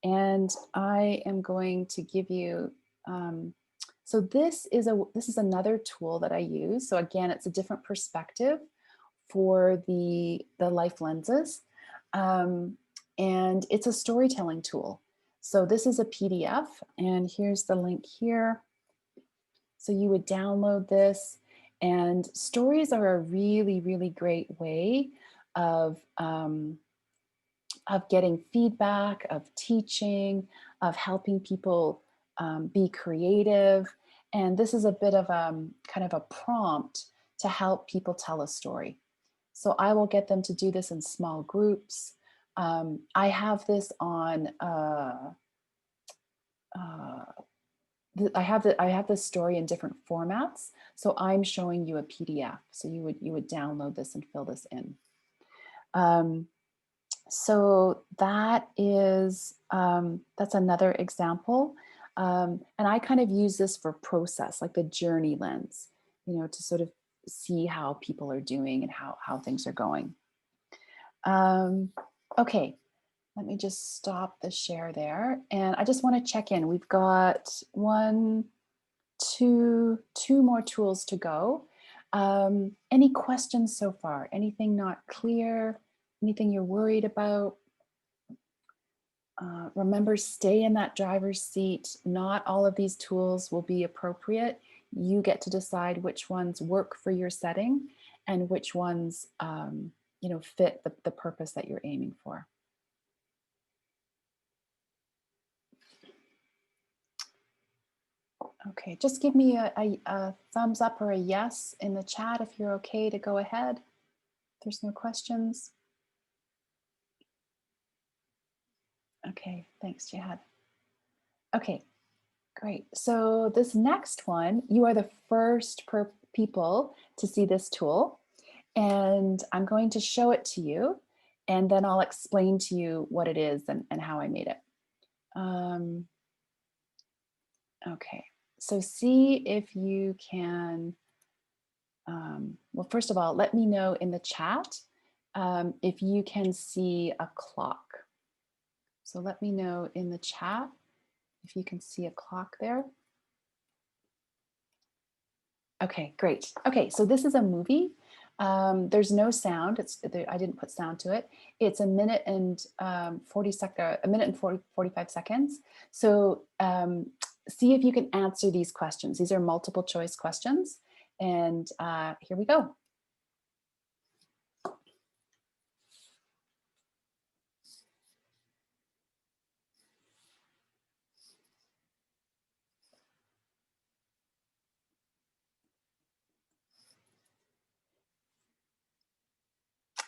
and I am going to give you, so this is another tool that I use. So again, it's a different perspective for the life lenses. And it's a storytelling tool. So this is a PDF, and here's the link here. So you would download this, and stories are a really, really great way of getting feedback, of teaching, of helping people be creative. And this is a bit of kind of a prompt to help people tell a story. So I will get them to do this in small groups. I have this on, I have this story in different formats. So I'm showing you a PDF. So you would download this and fill this in. So that is, that's another example. And I kind of use this for process, like the journey lens, to sort of see how people are doing and how things are going. Okay, let me just stop the share there. And I just want to check in. We've got two more tools to go. Any questions so far? Anything not clear? Anything you're worried about? Remember, stay in that driver's seat. Not all of these tools will be appropriate. You get to decide which ones work for your setting and which ones fit the purpose that you're aiming for. Okay, just give me a thumbs up or a yes in the chat if you're okay to go ahead. There's no questions. Okay, thanks, Jihad. Okay, great. So this next one, you are the first people to see this tool, and I'm going to show it to you, and then I'll explain to you what it is and how I made it. Okay, so see if you can, well, first of all, let me know in the chat if you can see a clock. So let me know in the chat if you can see a clock there. Okay, great. Okay, so this is a movie. There's no sound. I didn't put sound to it. It's a minute and 45 seconds. So see if you can answer these questions. These are multiple choice questions. And here we go.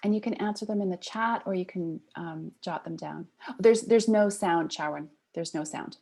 And you can answer them in the chat, or you can jot them down. There's no sound, Sharon. There's no sound.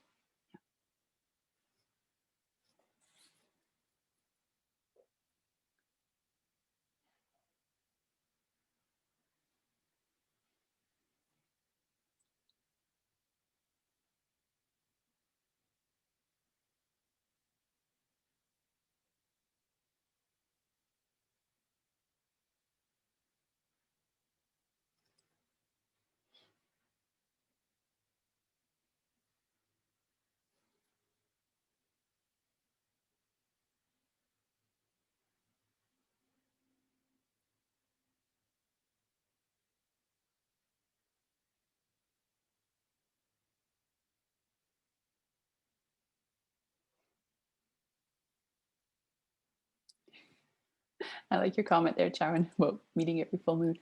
I like your comment there, Sharon, about meeting every full moon.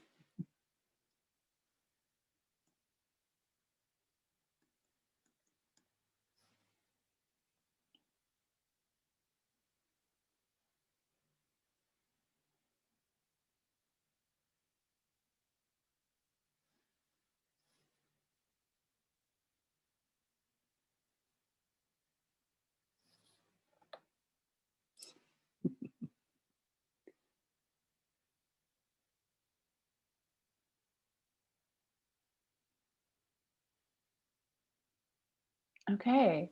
Okay,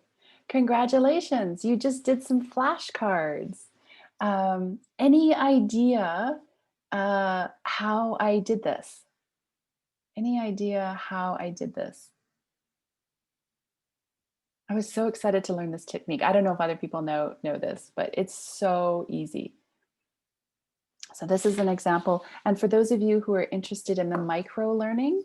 congratulations. You just did some flashcards. Any idea how I did this? Any idea how I did this? I was so excited to learn this technique. I don't know if other people know this, but it's so easy. So this is an example. And for those of you who are interested in the micro learning,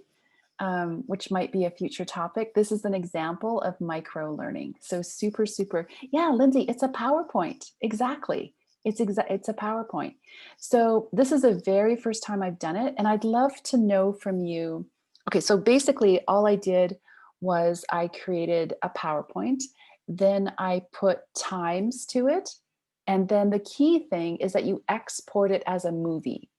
which might be a future topic, this is an example of micro learning. So super, super, yeah, Lindsay, it's a PowerPoint. Exactly. It's a PowerPoint. So this is the very first time I've done it. And I'd love to know from you. Okay, so basically all I did was I created a PowerPoint. Then I put times to it. And then the key thing is that you export it as a movie.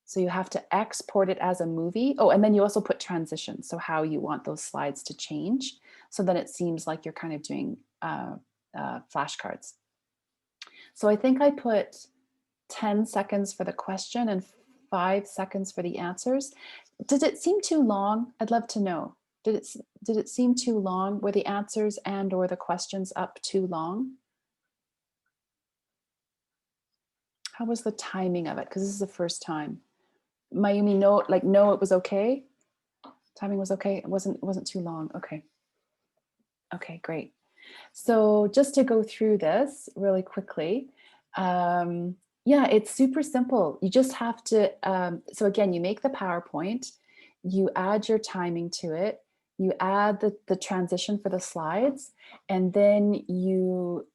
So you have to export it as a movie. Oh, and then you also put transitions. So how you want those slides to change. So then it seems like you're kind of doing flashcards. So I think I put 10 seconds for the question and 5 seconds for the answers. Did it seem too long? I'd love to know. Did it seem too long? Were the answers and or the questions up too long? How was the timing of it? Because this is the first time. Mayumi, no, like no, it was okay. Timing was okay. It wasn't too long. Okay. Okay, great. So just to go through this really quickly, yeah, it's super simple. You just have to, so again, you make the PowerPoint, you add your timing to it, you add the transition for the slides, and then you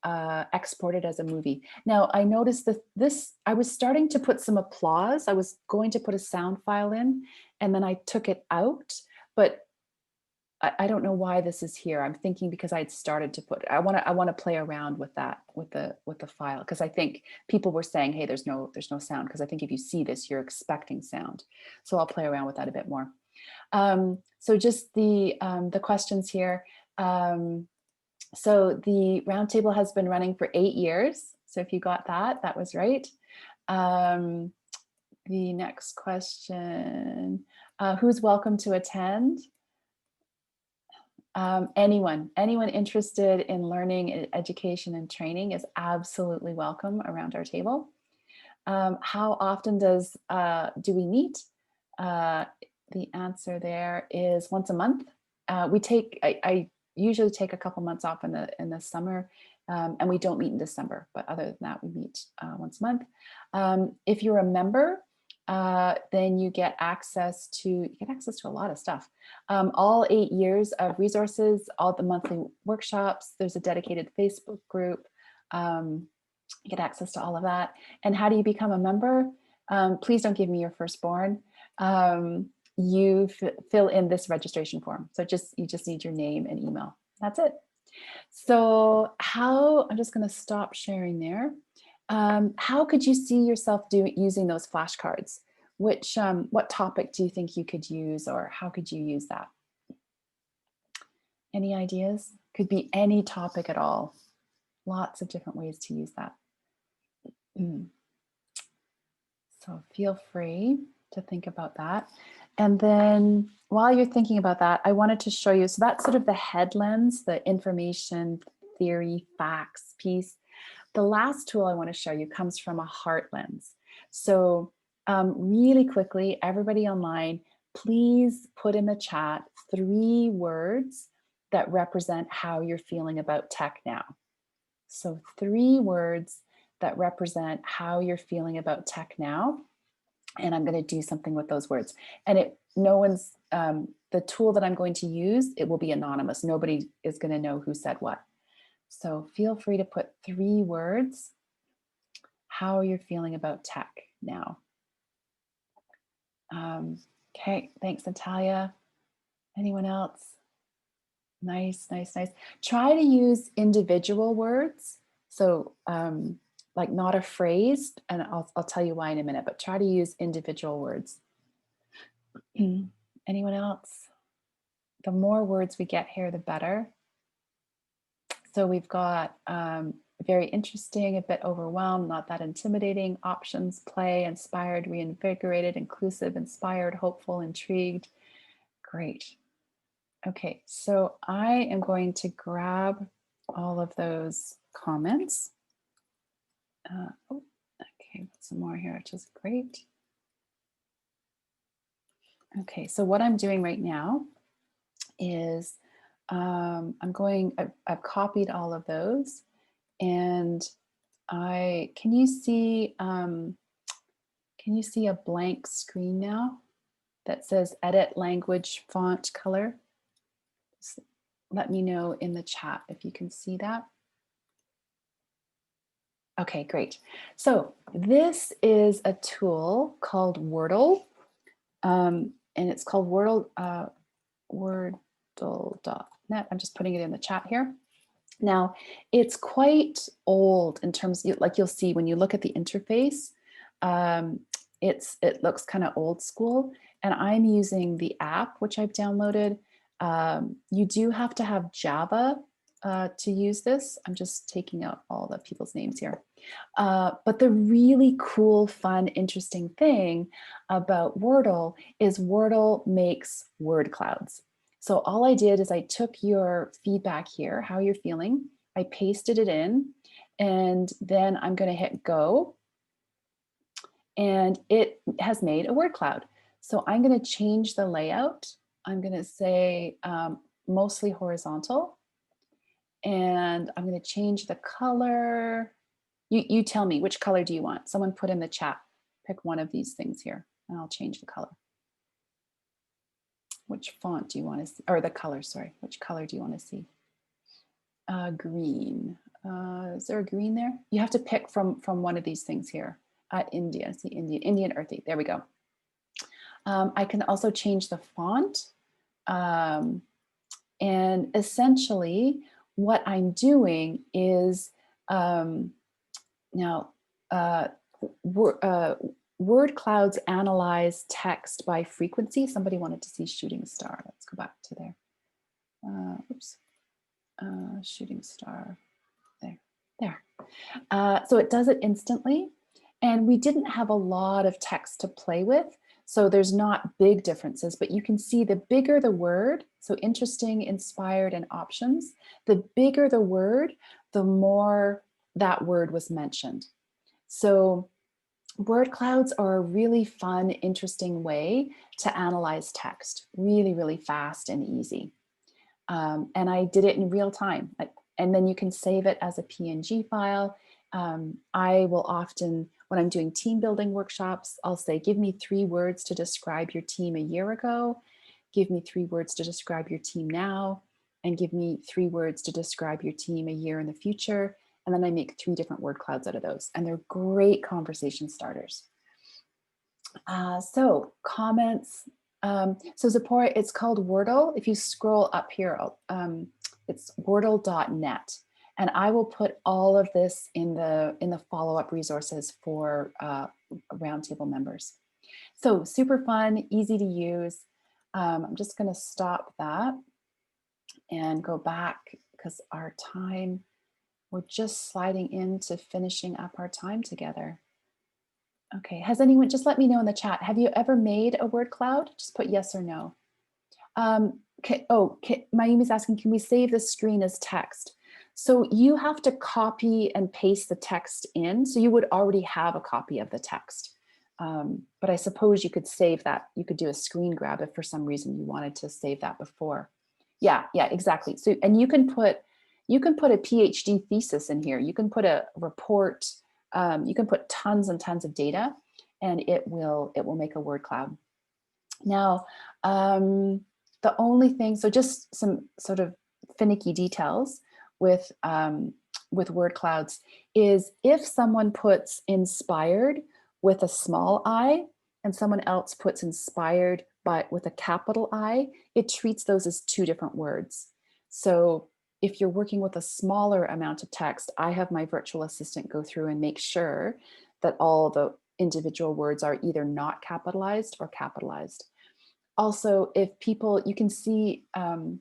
export it as a movie. Now, I noticed that I was starting to put some applause. I was going to put a sound file in, and then I took it out, but I don't know why this is here. I'm thinking because I had started to put, I want to play around with that, with the file. Cause I think people were saying, hey, there's no sound. Cause I think if you see this, you're expecting sound. So I'll play around with that a bit more. So just the questions here. So the roundtable has been running for 8 years. So if you got that, that was right. The next question, who's welcome to attend? Anyone interested in learning, education, and training is absolutely welcome around our table. How often do we meet? The answer there is once a month. I usually take a couple months off in the summer, and we don't meet in December, but other than that, we meet once a month. If you're a member, then you get access to a lot of stuff. All 8 years of resources, all the monthly workshops. There's a dedicated Facebook group. You get access to all of that. And how do you become a member? Please don't give me your firstborn. You fill in this registration form. So you just need your name and email. That's it. So I'm just going to stop sharing there. How could you see yourself using those flashcards? What topic do you think you could use, or how could you use that? Any ideas? Could be any topic at all. Lots of different ways to use that. So feel free to think about that. And then while you're thinking about that, I wanted to show you, so that's sort of the head lens, the information, theory, facts piece. The last tool I want to show you comes from a heart lens. So really quickly, everybody online, please put in the chat 3 words that represent how you're feeling about tech now. So 3 words that represent how you're feeling about tech now. And I'm going to do something with those words. And the tool that I'm going to use, it will be anonymous. Nobody is going to know who said what. So feel free to put 3 words, how you're feeling about tech now. Okay, thanks, Natalia. Anyone else? Nice. Try to use individual words. So like not a phrase, and I'll tell you why in a minute, but try to use individual words. Anyone else? The more words we get here, the better. So we've got very interesting, a bit overwhelmed, not that intimidating, options, play, inspired, reinvigorated, inclusive, inspired, hopeful, intrigued. Great. Okay, so I am going to grab all of those comments. Okay, got some more here, which is great. Okay, so what I'm doing right now is I've copied all of those, and can you see a blank screen now that says edit language font color? Just let me know in the chat if you can see that. Okay, great. So this is a tool called Wordle, and it's called Wordle, Wordle.net. I'm just putting it in the chat here. Now, it's quite old in terms of, like you'll see when you look at the interface, it looks kind of old school, and I'm using the app, which I've downloaded. You do have to have Java to use this. I'm just taking out all the people's names here. But the really cool, fun, interesting thing about Wordle is Wordle makes word clouds. So all I did is I took your feedback here, how you're feeling, I pasted it in, and then I'm going to hit go, and it has made a word cloud. So I'm going to change the layout. I'm going to say mostly horizontal, and I'm going to change the color. You tell me, which color do you want? Someone put in the chat, pick one of these things here, and I'll change the color. Which font do you want to see? Or the color, sorry. Which color do you want to see? Green. Is there a green there? You have to pick from one of these things here. India, see Indian earthy. There we go. I can also change the font. And essentially what I'm doing is now word clouds analyze text by frequency. Somebody wanted to see shooting star. Let's go back to there. Oops, shooting star, there. So it does it instantly. And we didn't have a lot of text to play with, so there's not big differences, but you can see the bigger the word, so interesting, inspired, and options, the bigger the word, the more that word was mentioned. So word clouds are a really fun, interesting way to analyze text, really, really fast and easy. And I did it in real time. And then you can save it as a PNG file. I will often, when I'm doing team building workshops, I'll say, give me 3 words to describe your team a year ago, give me 3 words to describe your team now, and give me 3 words to describe your team a year in the future. And then I make 3 different word clouds out of those. And they're great conversation starters. So comments. So Zipporah, it's called Wordle. If you scroll up here, it's wordle.net. And I will put all of this in the follow-up resources for Roundtable members. So super fun, easy to use. I'm just going to stop that and go back because our time, we're just sliding into finishing up our time together. Okay, has anyone, just let me know in the chat, have you ever made a word cloud? Just put yes or no. Mayumi's asking, can we save the screen as text? So you have to copy and paste the text in. So you would already have a copy of the text. But I suppose you could save that. You could do a screen grab if for some reason you wanted to save that before. Yeah, exactly. So, and you can put a PhD thesis in here. You can put a report. You can put tons and tons of data, and it will make a word cloud. Now, the only thing, so just some sort of finicky details with word clouds is if someone puts inspired with a small I and someone else puts inspired but with a capital I, it treats those as 2 different words. So if you're working with a smaller amount of text, I have my virtual assistant go through and make sure that all the individual words are either not capitalized or capitalized. Also, if people, you can see, and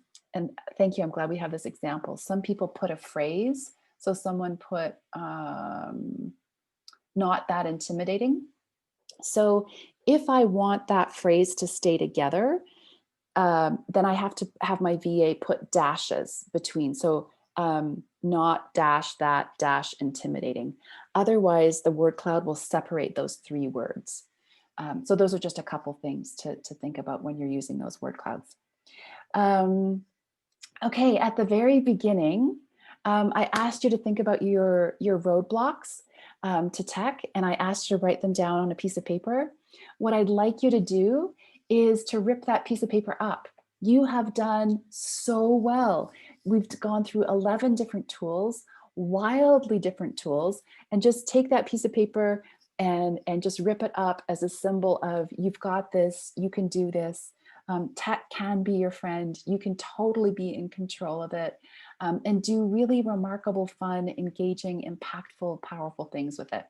thank you, I'm glad we have this example. Some people put a phrase. So someone put not that intimidating. So if I want that phrase to stay together, then I have to have my VA put dashes between. So not dash that dash intimidating. Otherwise, the word cloud will separate those 3 words. So those are just a couple things to think about when you're using those word clouds. Okay, at the very beginning, I asked you to think about your roadblocks to tech, and I asked you to write them down on a piece of paper. What I'd like you to do is to rip that piece of paper up. You have done so well. We've gone through 11 different tools, wildly different tools, and just take that piece of paper and just rip it up as a symbol of you've got this, you can do this. Tech can be your friend. You can totally be in control of it and do really remarkable, fun, engaging, impactful, powerful things with it.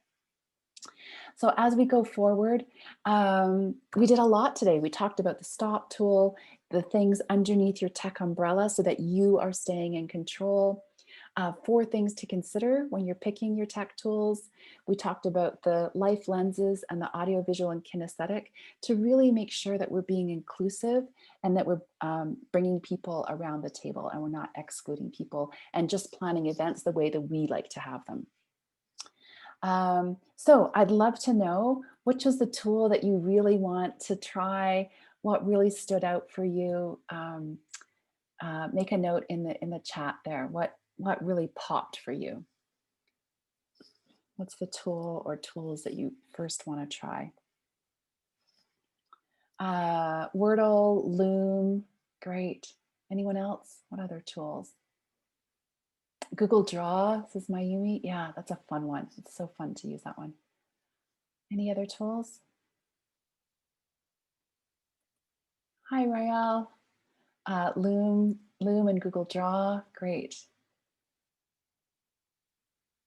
So as we go forward, we did a lot today. We talked about the S.T.O.P tool, the things underneath your tech umbrella so that you are staying in control. 4 things to consider when you're picking your tech tools. We talked about the life lenses and the audiovisual and kinesthetic to really make sure that we're being inclusive and that we're bringing people around the table and we're not excluding people and just planning events the way that we like to have them. So I'd love to know which was the tool that you really want to try, what really stood out for you. Make a note in the chat there. What really popped for you? What's the tool or tools that you first want to try? Wordle, Loom, great. Anyone else? What other tools? Google Draw, says Mayumi. Yeah, that's a fun one. It's so fun to use that one. Any other tools? Hi, Rael. Loom and Google Draw, great.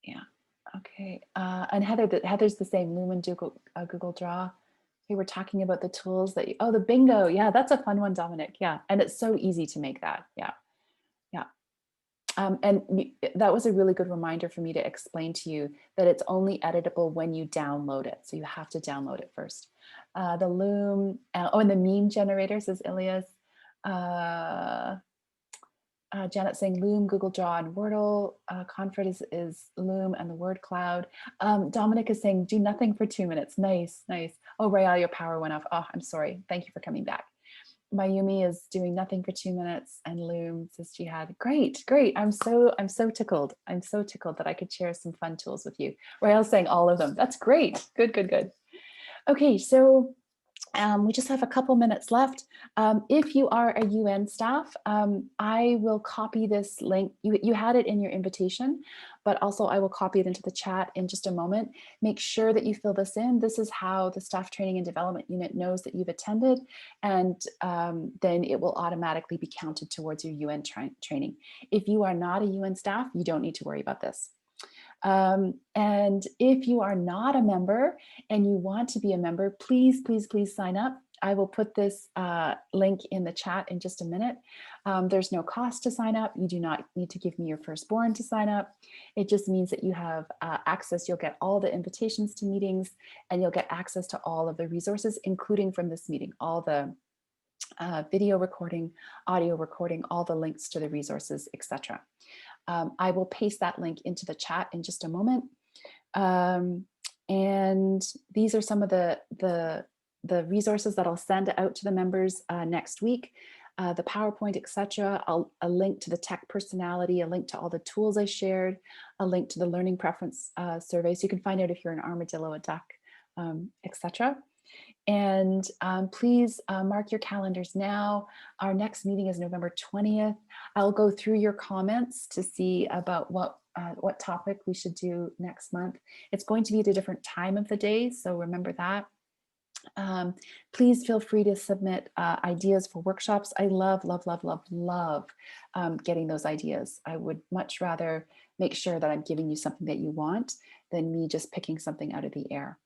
Yeah. Okay. And Heather, Heather's the same, Loom and Google Draw. We were talking about the tools that oh, the bingo. Yeah, that's a fun one, Dominic. Yeah. And it's so easy to make that. Yeah. Yeah. That was a really good reminder for me to explain to you that it's only editable when you download it. So you have to download it first. The Loom, oh, and the meme generator, says Ilias. Janet saying Loom, Google Draw, and Wordle. Confred is Loom and the word cloud. Dominic is saying do nothing for 2 minutes. Nice, nice. Oh, Rayal, your power went off. Oh, I'm sorry. Thank you for coming back. Mayumi is doing nothing for 2 minutes, and Loom says Jihad. Great, great. I'm so tickled. I'm so tickled that I could share some fun tools with you. Rayal's saying all of them. That's great. Good, good, good. Okay, so we just have a couple minutes left. If you are a UN staff, I will copy this link. You had it in your invitation, but also I will copy it into the chat in just a moment. Make sure that you fill this in. This is how the Staff Training and Development Unit knows that you've attended, and then it will automatically be counted towards your UN training. If you are not a UN staff, you don't need to worry about this. And if you are not a member and you want to be a member, please, please, please sign up. I will put this link in the chat in just a minute. There's no cost to sign up. You do not need to give me your firstborn to sign up. It just means that you have access. You'll get all the invitations to meetings, and you'll get access to all of the resources, including from this meeting, all the video recording, audio recording, all the links to the resources, etc. I will paste that link into the chat in just a moment. And these are some of the resources that I'll send out to the members next week. The PowerPoint, etc. A link to the tech personality, a link to all the tools I shared, a link to the learning preference survey, so you can find out if you're an armadillo, a duck, etc. And please mark your calendars now. Our next meeting is November 20th. I'll go through your comments to see about what topic we should do next month. It's going to be at a different time of the day, so remember that. Please feel free to submit ideas for workshops. I love, love, love, love, love getting those ideas. I would much rather make sure that I'm giving you something that you want than me just picking something out of the air.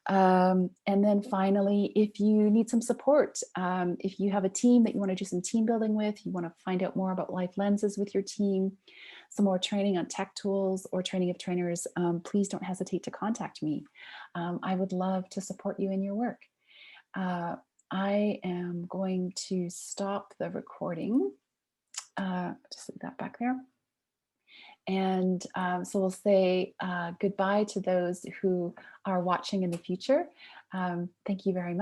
And then finally, if you need some support, if you have a team that you want to do some team building with, you want to find out more about life lenses with your team, some more training on tech tools or training of trainers, please don't hesitate to contact me. I would love to support you in your work. I am going to stop the recording. Just leave that back there. And so we'll say goodbye to those who are watching in the future. Thank you very much.